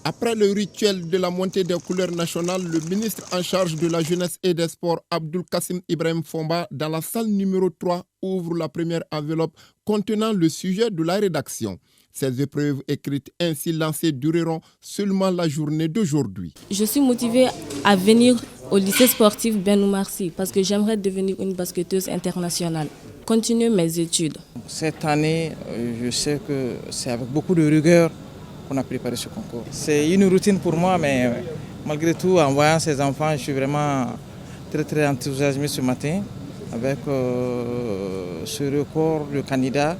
Après le rituel de la montée des couleurs nationales, le ministre en charge de la jeunesse et des sports, Abdul Kassim Ibrahim Fomba, dans la salle numéro 3, ouvre la première enveloppe contenant le sujet de la rédaction. Ces épreuves écrites ainsi lancées dureront seulement la journée d'aujourd'hui. Je suis motivée à venir au lycée sportif Ben Oumar Sy parce que j'aimerais devenir une basketteuse internationale, continuer mes études. Cette année, je sais que c'est avec beaucoup de rigueur qu'on a préparé ce concours. C'est une routine pour moi, mais malgré tout, en voyant ces enfants, je suis vraiment très enthousiasmé ce matin avec ce record de candidats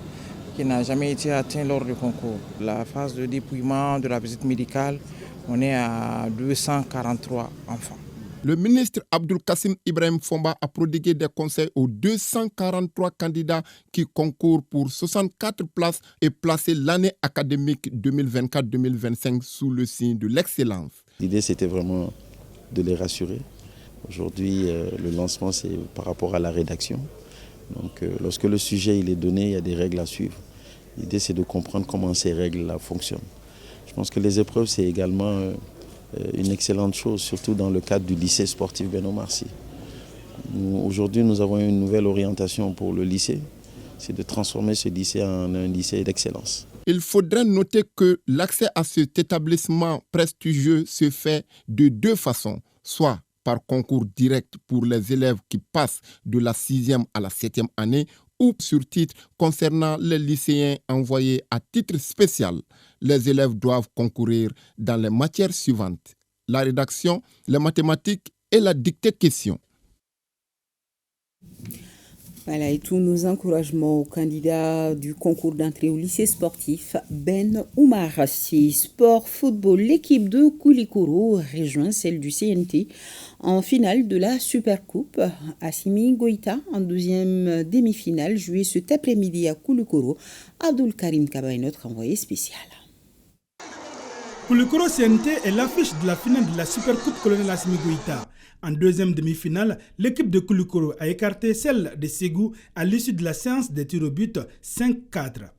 qui n'a jamais été atteint lors du concours. La phase de dépouillement de la visite médicale, on est à 243 enfants. Le ministre Abdul Kassim Ibrahim Fomba a prodigué des conseils aux 243 candidats qui concourent pour 64 places et placé l'année académique 2024-2025 sous le signe de l'excellence. L'idée, c'était vraiment de les rassurer. Aujourd'hui, le lancement, c'est par rapport à la rédaction. Donc, lorsque le sujet il est donné, il y a des règles à suivre. L'idée, c'est de comprendre comment ces règles-là fonctionnent. Je pense que les épreuves, c'est également une excellente chose, surtout dans le cadre du lycée sportif Ben Oumar Sy. Aujourd'hui, nous avons une nouvelle orientation pour le lycée, c'est de transformer ce lycée en un lycée d'excellence. Il faudrait noter que l'accès à cet établissement prestigieux se fait de deux façons, soit par concours direct pour les élèves qui passent de la 6e à la 7e année, ou sur titre concernant les lycéens envoyés à titre spécial. Les élèves doivent concourir dans les matières suivantes: la rédaction, les mathématiques, et la dictée question. Voilà, et tous nos encouragements aux candidats du concours d'entrée au lycée sportif Ben Oumarassi. Sport football, l'équipe de Koulikoro rejoint celle du CNT en finale de la Supercoupe. Assimi Goïta en deuxième demi-finale, joué cet après-midi à Koulikoro. Abdul Karim Kaba est notre envoyé spécial. Koulikoro CNT est l'affiche de la finale de la Supercoupe Colonel Assimi Goïta. En deuxième demi-finale, l'équipe de Koulikoro a écarté celle de Ségou à l'issue de la séance des tirs au but 5-4.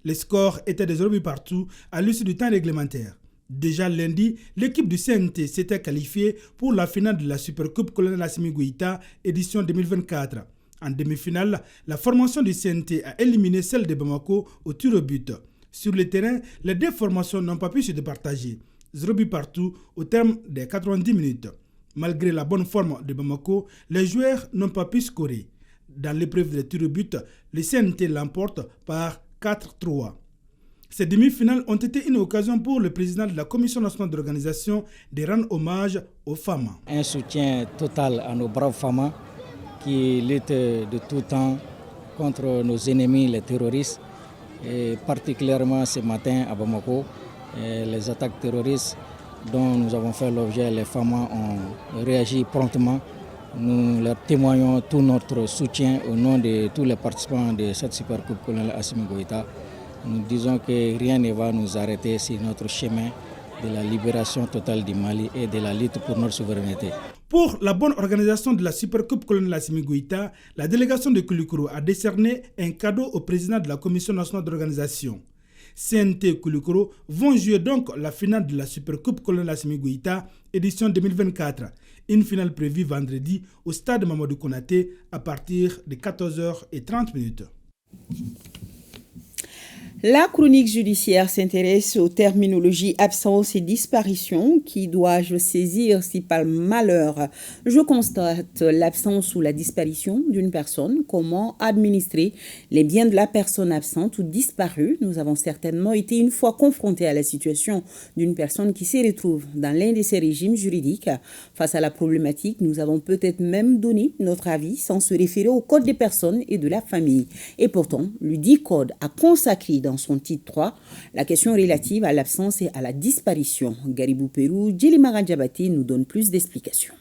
Les scores étaient de 0 but partout à l'issue du temps réglementaire. Déjà lundi, l'équipe du CNT s'était qualifiée pour la finale de la Supercoupe Colonel Assimi Goïta édition 2024. En demi-finale, la formation du CNT a éliminé celle de Bamako au tir au but. Sur le terrain, les deux formations n'ont pas pu se départager. 0 but partout au terme des 90 minutes. Malgré la bonne forme de Bamako, les joueurs n'ont pas pu scorer. Dans l'épreuve des tirs au but, le CNT l'emporte par 4-3. Ces demi-finales ont été une occasion pour le président de la Commission nationale d'organisation de rendre hommage aux femmes. Un soutien total à nos braves femmes qui luttent de tout temps contre nos ennemis, les terroristes. Et particulièrement ce matin à Bamako, les attaques terroristes dont nous avons fait l'objet, les femmes ont réagi promptement. Nous leur témoignons tout notre soutien au nom de tous les participants de cette Supercoupe Colonel Assimi Goïta. Nous disons que rien ne va nous arrêter sur notre chemin de la libération totale du Mali et de la lutte pour notre souveraineté. Pour la bonne organisation de la Supercoupe Colonel Assimi Goïta, la délégation de Koulikoro a décerné un cadeau au président de la Commission nationale d'organisation. CNT et Koulikoro vont jouer donc la finale de la Supercoupe Colonel Assimi Goïta édition 2024. Une finale prévue vendredi au stade Mamadou Konaté à partir de 14h30. La chronique judiciaire s'intéresse aux terminologies absence et disparition. Qui dois-je saisir si par malheur je constate l'absence ou la disparition d'une personne? Comment administrer les biens de la personne absente ou disparue? Nous avons certainement été une fois confrontés à la situation d'une personne qui se retrouve dans l'un de ces régimes juridiques. Face à la problématique, nous avons peut-être même donné notre avis sans se référer au Code des personnes et de la famille. Et pourtant, le dit Code a consacré dans son titre 3 la question relative à l'absence et à la disparition. Garibou Pérou, Djelimara Djabati nous donne plus d'explications.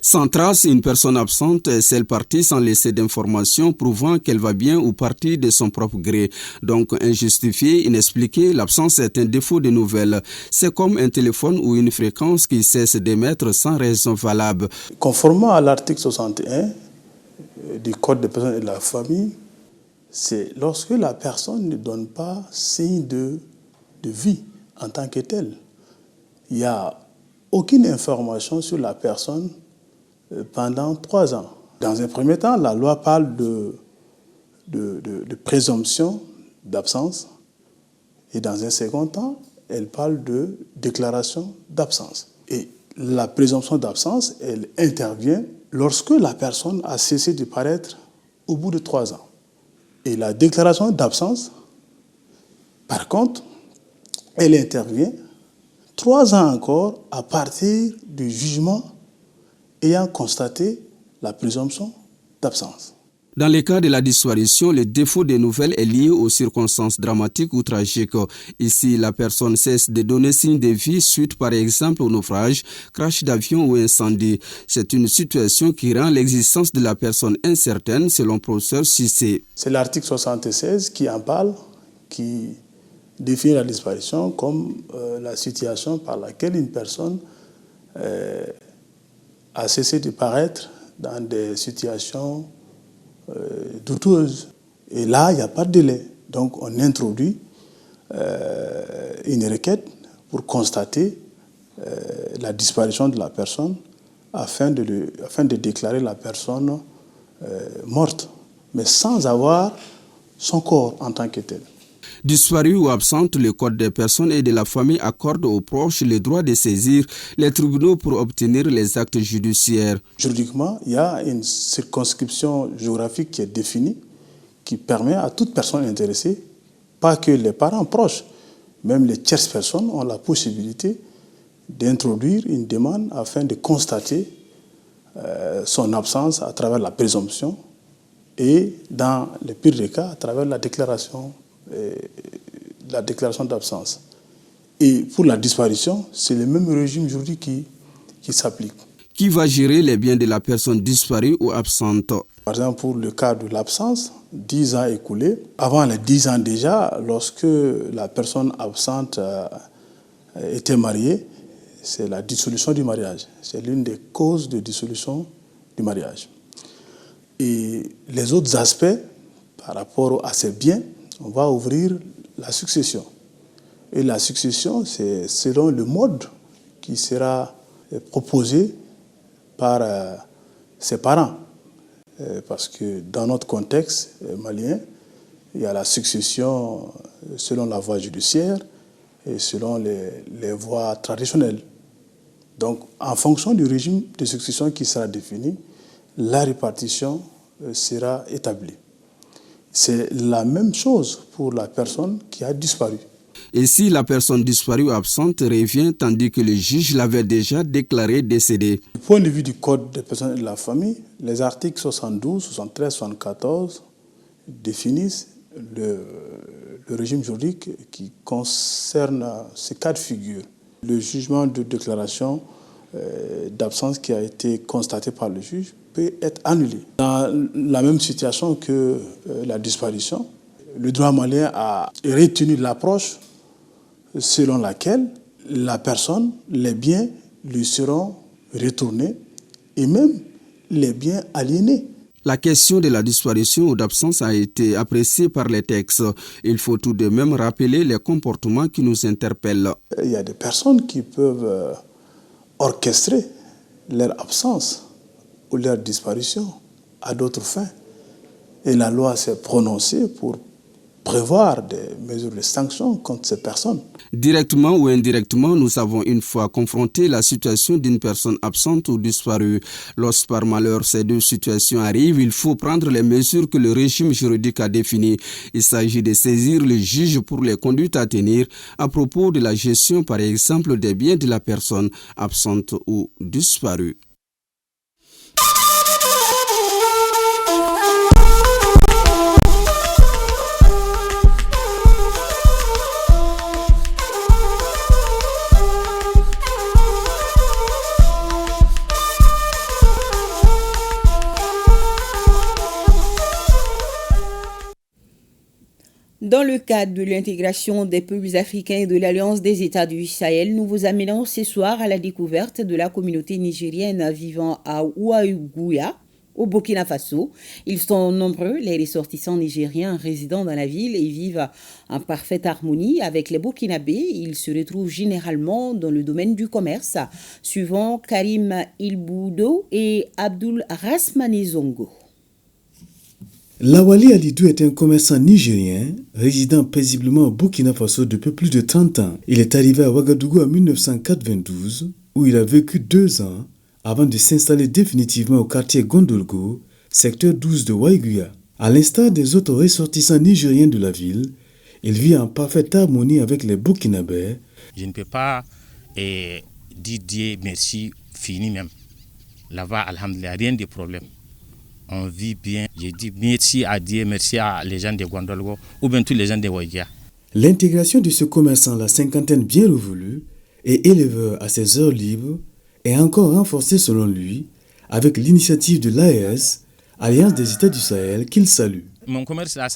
Sans trace, une personne absente est celle partie sans laisser d'informations prouvant qu'elle va bien ou partie de son propre gré. Donc, injustifiée, inexpliquée, l'absence est un défaut de nouvelles. C'est comme un téléphone ou une fréquence qui cesse d'émettre sans raison valable. Conformément à l'article 61 du Code des personnes et de la famille, c'est lorsque la personne ne donne pas signe de vie en tant que telle. Il n'y a aucune information sur la personne pendant 3 ans. Dans un premier temps, la loi parle de présomption d'absence et dans un second temps, elle parle de déclaration d'absence. Et la présomption d'absence, elle intervient lorsque la personne a cessé de paraître au bout de 3 ans. Et la déclaration d'absence, par contre, elle intervient 3 ans encore à partir du jugement ayant constaté la présomption d'absence. Dans le cas de la disparition, le défaut des nouvelles est lié aux circonstances dramatiques ou tragiques. Ici, la personne cesse de donner signe de vie suite par exemple au naufrage, crash d'avion ou incendie. C'est une situation qui rend l'existence de la personne incertaine selon professeur Cissé. C'est l'article 76 qui en parle, qui définit la disparition comme la situation par laquelle une personne a cessé de paraître dans des situations douteuses. Et là, il n'y a pas de délai. Donc, on introduit une requête pour constater la disparition de la personne afin de déclarer la personne morte, mais sans avoir son corps en tant que tel. Disparue ou absente, le Code des personnes et de la famille accorde aux proches le droit de saisir les tribunaux pour obtenir les actes judiciaires. Juridiquement, il y a une circonscription géographique qui est définie, qui permet à toute personne intéressée, pas que les parents proches, même les tierces personnes ont la possibilité d'introduire une demande afin de constater son absence à travers la présomption et, dans le pire des cas, à travers la déclaration d'absence. Et pour la disparition, c'est le même régime juridique qui s'applique. Qui va gérer les biens de la personne disparue ou absente? Par exemple, pour le cas de l'absence, 10 ans écoulés. Avant les 10 ans déjà, lorsque la personne absente était mariée, c'est la dissolution du mariage. C'est l'une des causes de dissolution du mariage. Et les autres aspects, par rapport à ces biens, on va ouvrir la succession. Et la succession, c'est selon le mode qui sera proposé par ses parents. Parce que dans notre contexte malien, il y a la succession selon la voie judiciaire et selon les voies traditionnelles. Donc, en fonction du régime de succession qui sera défini, la répartition sera établie. C'est la même chose pour la personne qui a disparu. Et si la personne disparue ou absente revient tandis que le juge l'avait déjà déclaré décédé? Du point de vue du Code des personnes et de la famille, les articles 72, 73, 74 définissent le régime juridique qui concerne ces cas de figure. Le jugement de déclaration d'absence qui a été constaté par le juge peut être annulé. Dans la même situation que la disparition, le droit malien a retenu l'approche selon laquelle la personne, les biens lui seront retournés et même les biens aliénés. La question de la disparition ou d'absence a été appréciée par les textes. Il faut tout de même rappeler les comportements qui nous interpellent. Il y a des personnes qui peuvent orchestrer leur absence ou leur disparition à d'autres fins. Et la loi s'est prononcée pour prévoir des mesures de sanction contre ces personnes. Directement ou indirectement, nous avons une fois confronté la situation d'une personne absente ou disparue. Lorsque par malheur ces deux situations arrivent, il faut prendre les mesures que le régime juridique a définies. Il s'agit de saisir le juge pour les conduites à tenir à propos de la gestion, par exemple, des biens de la personne absente ou disparue. Dans le cadre de l'intégration des peuples africains et de l'Alliance des États du Sahel, nous vous amenons ce soir à la découverte de la communauté nigérienne vivant à Ouagadougou, au Burkina Faso. Ils sont nombreux, les ressortissants nigériens résidant dans la ville et vivent en parfaite harmonie avec les Burkinabés. Ils se retrouvent généralement dans le domaine du commerce, suivant Karim Ilboudo et Abdul Rasmane Zongo. Lawali Alidou est un commerçant nigérien résidant paisiblement au Burkina Faso depuis plus de 30 ans. Il est arrivé à Ouagadougou en 1992 où il a vécu 2 ans avant de s'installer définitivement au quartier Gondolgo, secteur 12 de Waiguya. À l'instar des autres ressortissants nigériens de la ville, il vit en parfaite harmonie avec les Burkinabés. Je ne peux pas dire Dieu merci, fini même. Là-bas, alhamdoulilah, rien de problème. On vit bien. Je dis merci à Dieu, merci à les gens de Gondolgo ou bien tous les gens de Waiguya. L'intégration de ce commerçant, la cinquantaine bien révolue, et éleveur à ses heures libres, est encore renforcée selon lui avec l'initiative de l'AES, Alliance des États du Sahel, qu'il salue. Mon commerce là,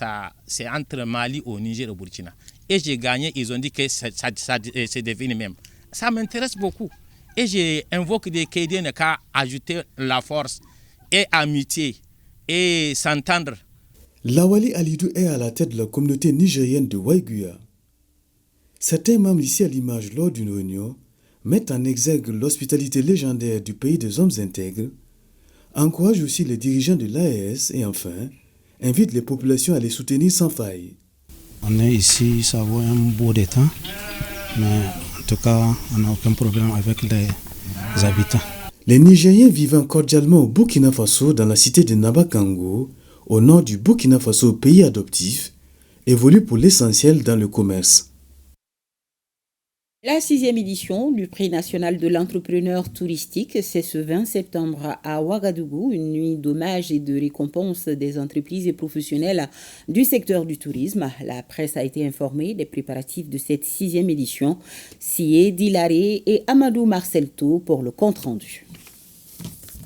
c'est entre Mali au Niger et au Burkina. Et j'ai gagné, ils ont dit que c'est devenu même. Ça m'intéresse beaucoup. Et j'invoque des Kédiens qui ont ajouté la force et amitié et s'entendre. Lawali Alidou est à la tête de la communauté nigérienne de Waiguya. Certains membres ici à l'image lors d'une réunion mettent en exergue l'hospitalité légendaire du pays des hommes intègres, encouragent aussi les dirigeants de l'AES et enfin invitent les populations à les soutenir sans faille. On est ici, ça vaut un beau de temps, mais en tout cas on n'a aucun problème avec les habitants. Les Nigériens vivant cordialement au Burkina Faso dans la cité de Nabakango, au nord du Burkina Faso, pays adoptif, évoluent pour l'essentiel dans le commerce. La 6e édition du Prix national de l'entrepreneur touristique, c'est ce 20 septembre à Ouagadougou, une nuit d'hommage et de récompense des entreprises et professionnels du secteur du tourisme. La presse a été informée des préparatifs de cette 6e édition. Sié Dilaré et Amadou Marcelto pour le compte-rendu.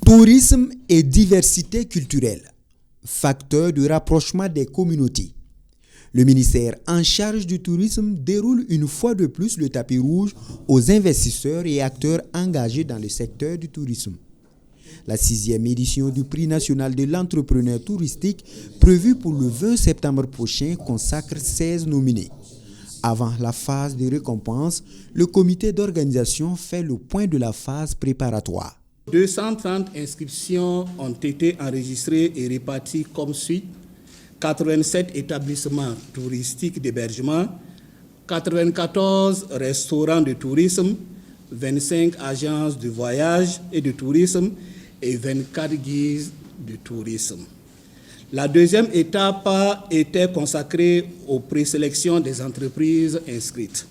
Tourisme et diversité culturelle, facteur de rapprochement des communautés. Le ministère en charge du tourisme déroule une fois de plus le tapis rouge aux investisseurs et acteurs engagés dans le secteur du tourisme. La 6e édition du Prix national de l'entrepreneur touristique, prévue pour le 20 septembre prochain, consacre 16 nominés. Avant la phase de récompense, le comité d'organisation fait le point de la phase préparatoire. 230 inscriptions ont été enregistrées et réparties comme suit. 87 établissements touristiques d'hébergement, 94 restaurants de tourisme, 25 agences de voyage et de tourisme et 24 guides de tourisme. La deuxième étape était consacrée aux présélections des entreprises inscrites.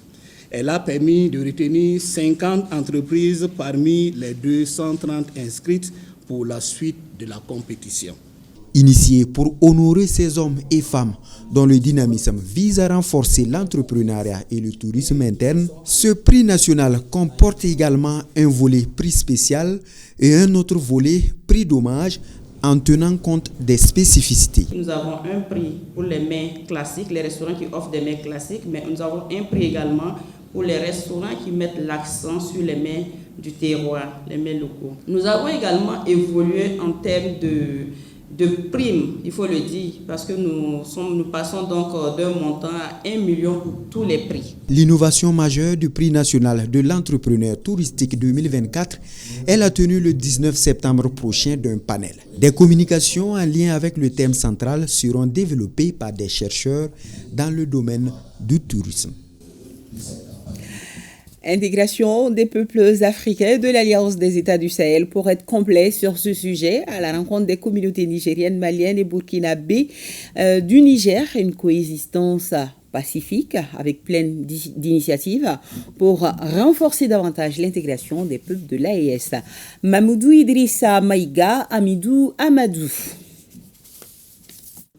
Elle a permis de retenir 50 entreprises parmi les 230 inscrites pour la suite de la compétition. Initié pour honorer ces hommes et femmes dont le dynamisme vise à renforcer l'entrepreneuriat et le tourisme interne, ce prix national comporte également un volet prix spécial et un autre volet prix d'hommage en tenant compte des spécificités. Nous avons un prix pour les mets classiques, les restaurants qui offrent des mets classiques, mais nous avons un prix également pour les restaurants qui mettent l'accent sur les mets du terroir, les mets locaux. Nous avons également évolué en termes de primes, il faut le dire, parce que nous passons donc d'un montant à 1 million pour tous les prix. L'innovation majeure du Prix national de l'entrepreneur touristique 2024 est la tenue le 19 septembre prochain d'un panel. Des communications en lien avec le thème central seront développées par des chercheurs dans le domaine du tourisme. Intégration des peuples africains de l'Alliance des États du Sahel. Pour être complet sur ce sujet, à la rencontre des communautés nigériennes, maliennes et burkinabées du Niger, une coexistence pacifique avec pleine d'initiatives pour renforcer davantage l'intégration des peuples de l'AES. Mamoudou Idrissa Maïga, Amidou Amadou.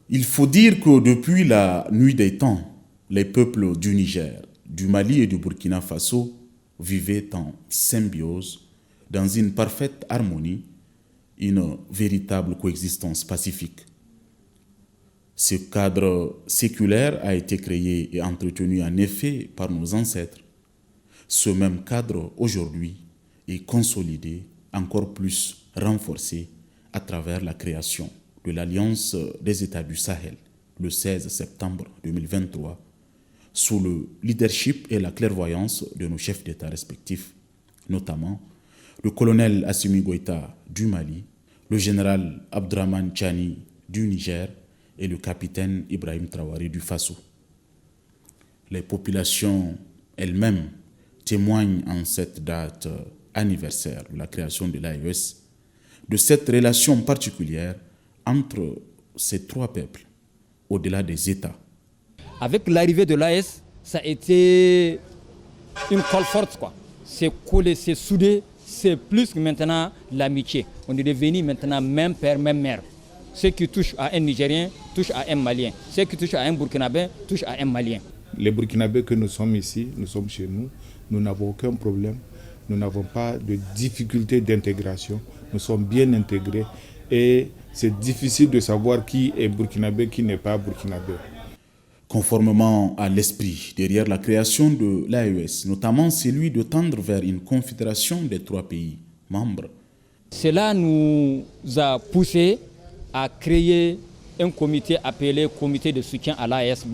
Il faut dire que depuis la nuit des temps, les peuples du Niger, du Mali et du Burkina Faso vivaient en symbiose, dans une parfaite harmonie, une véritable coexistence pacifique. Ce cadre séculaire a été créé et entretenu en effet par nos ancêtres. Ce même cadre, aujourd'hui, est consolidé, encore plus renforcé à travers la création de l'Alliance des États du Sahel, le 16 septembre 2023, sous le leadership et la clairvoyance de nos chefs d'État respectifs, notamment le colonel Assimi Goïta du Mali, le général Abdraman Tchani du Niger et le capitaine Ibrahim Traoré du Faso. Les populations elles-mêmes témoignent en cette date anniversaire de la création de l'AES de cette relation particulière entre ces trois peuples, au-delà des États. Avec l'arrivée de l'AES, ça a été une colle forte, quoi. C'est collé, c'est soudé, c'est plus que maintenant l'amitié. On est devenu maintenant même père, même mère. Ce qui touche à un Nigérien touche à un Malien. Ce qui touche à un Burkinabé touche à un Malien. Les Burkinabés que nous sommes ici, nous sommes chez nous, nous n'avons aucun problème. Nous n'avons pas de difficulté d'intégration. Nous sommes bien intégrés et c'est difficile de savoir qui est Burkinabé, qui n'est pas Burkinabé. Conformément à l'esprit derrière la création de l'AES, notamment celui de tendre vers une confédération des trois pays membres. Cela nous a poussé à créer un comité appelé Comité de soutien à l'AES,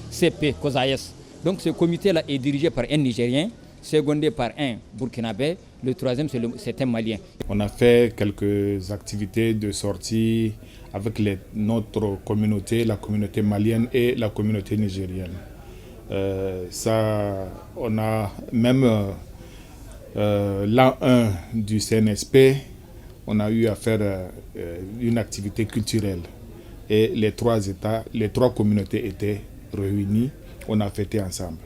CP, COSAES. Donc ce comité-là est dirigé par un Nigérien, secondé par un Burkinabé, le troisième c'est un Malien. On a fait quelques activités de sortie avec notre communauté, la communauté malienne et la communauté nigérienne. On a même l'an 1 du CNSP, on a eu à faire une activité culturelle. Et les trois États, les trois communautés étaient réunies, on a fêté ensemble.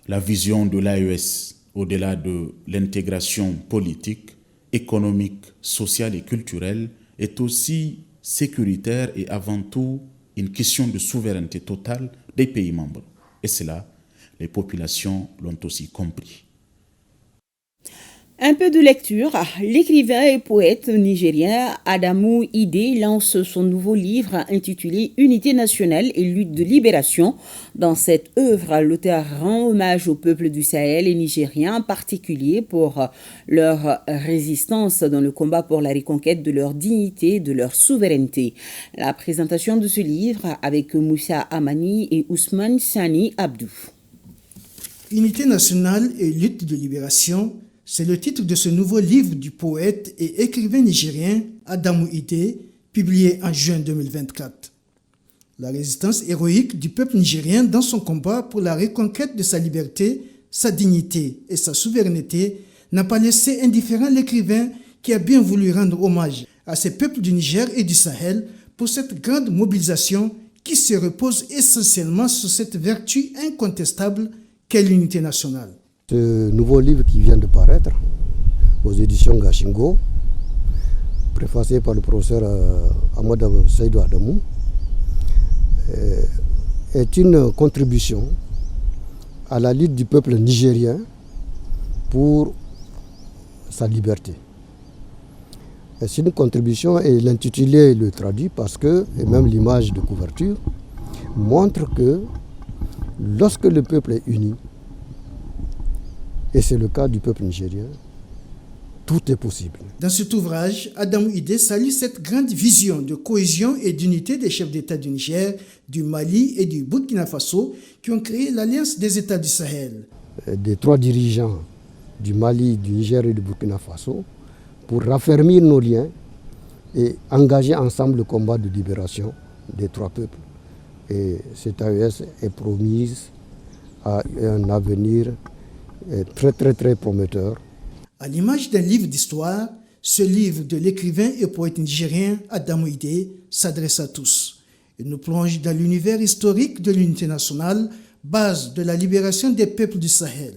La vision de l'AES, au-delà de l'intégration politique, économique, sociale et culturelle, est aussi sécuritaire et avant tout une question de souveraineté totale des pays membres. Et cela, les populations l'ont aussi compris. Un peu de lecture. L'écrivain et poète nigérien Adamu Ide lance son nouveau livre intitulé Unité nationale et lutte de libération. Dans cette œuvre, l'auteur rend hommage au peuple du Sahel et nigérien, en particulier pour leur résistance dans le combat pour la reconquête de leur dignité et de leur souveraineté. La présentation de ce livre avec Moussa Amani et Ousmane Sani Abdou. Unité nationale et lutte de libération, c'est le titre de ce nouveau livre du poète et écrivain nigérien Adamu Ide, publié en juin 2024. La résistance héroïque du peuple nigérien dans son combat pour la reconquête de sa liberté, sa dignité et sa souveraineté n'a pas laissé indifférent l'écrivain qui a bien voulu rendre hommage à ces peuples du Niger et du Sahel pour cette grande mobilisation qui se repose essentiellement sur cette vertu incontestable qu'est l'unité nationale. Ce nouveau livre qui vient de paraître aux éditions Gashingo, préfacé par le professeur Ahmad Seydou Adamou, est une contribution à la lutte du peuple nigérien pour sa liberté. C'est une contribution et l'intitulé le traduit parce que, et même l'image de couverture, montre que lorsque le peuple est uni, et c'est le cas du peuple nigérien, tout est possible. Dans cet ouvrage, Adamu Ide salue cette grande vision de cohésion et d'unité des chefs d'État du Niger, du Mali et du Burkina Faso qui ont créé l'Alliance des États du Sahel. Des trois dirigeants du Mali, du Niger et du Burkina Faso pour raffermir nos liens et engager ensemble le combat de libération des trois peuples. Et cette AES est promise à un avenir très prometteur. À l'image d'un livre d'histoire, ce livre de l'écrivain et poète nigérien Adamu Ide s'adresse à tous. Il nous plonge dans l'univers historique de l'unité nationale, base de la libération des peuples du Sahel.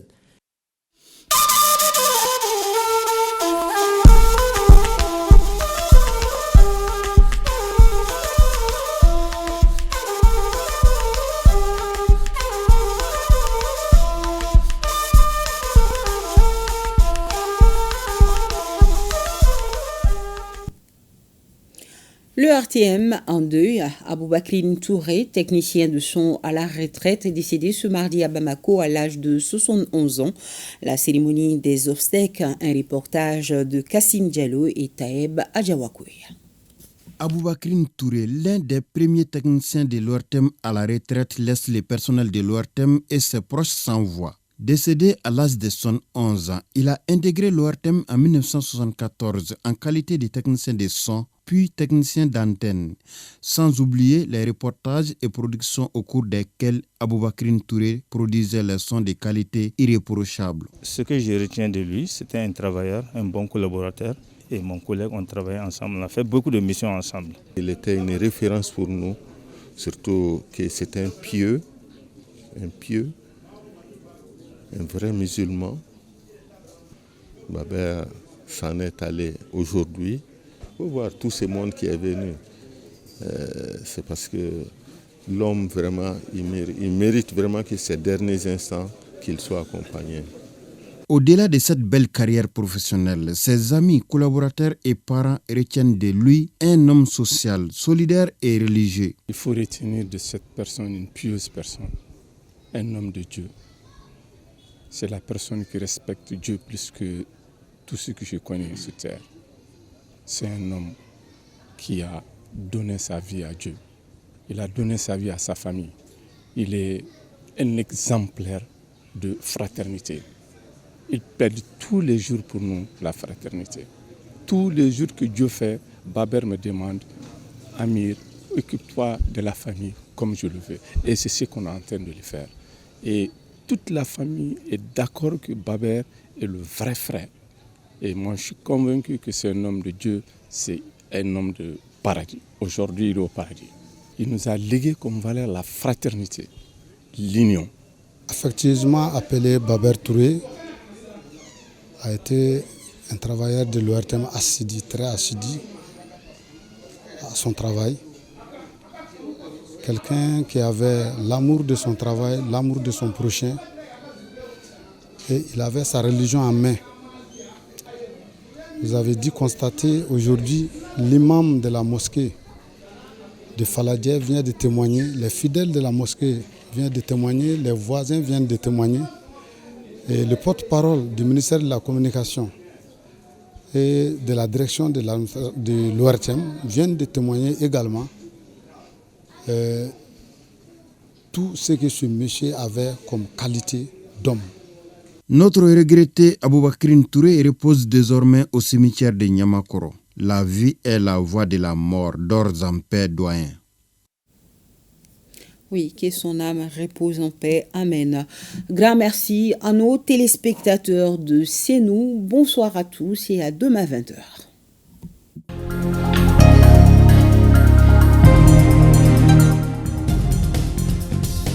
Le RTM en deuil, Aboubakrine Touré, technicien de son à la retraite, est décédé ce mardi à Bamako à l'âge de 71 ans. La cérémonie des obsèques, un reportage de Kassine Diallo et Taeb Adjawakoué. Aboubakrine Touré, l'un des premiers techniciens de l'ORTM à la retraite, laisse le personnel de l'ORTM et ses proches sans voix. Décédé à l'âge de 71 ans, il a intégré l'ORTM en 1974 en qualité de technicien de son, puis technicien d'antenne, sans oublier les reportages et productions au cours desquels Aboubakrine Touré produisait les sons de qualité irréprochable. Ce que je retiens de lui, c'était un travailleur, un bon collaborateur. Et mon collègue, on travaillait ensemble, on a fait beaucoup de missions ensemble. Il était une référence pour nous, surtout que c'était un pieux, un vrai musulman. Babert s'en est allé aujourd'hui. Il faut voir tout ce monde qui est venu. C'est parce que l'homme, vraiment, il mérite vraiment que ces derniers instants, qu'il soit accompagné. Au-delà de cette belle carrière professionnelle, ses amis, collaborateurs et parents retiennent de lui un homme social, solidaire et religieux. Il faut retenir de cette personne une pieuse personne, un homme de Dieu. C'est la personne qui respecte Dieu plus que tout ce que je connais sur terre. C'est un homme qui a donné sa vie à Dieu. Il a donné sa vie à sa famille. Il est un exemplaire de fraternité. Il pède tous les jours pour nous la fraternité. Tous les jours que Dieu fait, Baber me demande, Amir, occupe-toi de la famille comme je le veux. Et c'est ce qu'on est en train de lui faire. Et toute la famille est d'accord que Baber est le vrai frère. Et moi, je suis convaincu que c'est un homme de Dieu, c'est un homme de paradis. Aujourd'hui, il est au paradis. Il nous a légué comme valeur la fraternité, l'union. affectueusement appelé Baber Touré, a été un travailleur de l'ORTM assidu, très assidu à son travail. Quelqu'un qui avait l'amour de son travail, l'amour de son prochain, et il avait sa religion en main. Vous avez dû constater aujourd'hui, l'imam de la mosquée de Faladje vient de témoigner, les fidèles de la mosquée viennent de témoigner, les voisins viennent de témoigner, et le porte-parole du ministère de la Communication et de la direction de l'ORTM viennent de témoigner également tout ce que ce monsieur avait comme qualité d'homme. Notre regretté Aboubacrine Touré repose désormais au cimetière de Niamakoro. La vie est la voie de la mort, dors en paix, doyen. Oui, que son âme repose en paix. Amen. Grand merci à nos téléspectateurs de CNews. Bonsoir à tous et à demain 20h.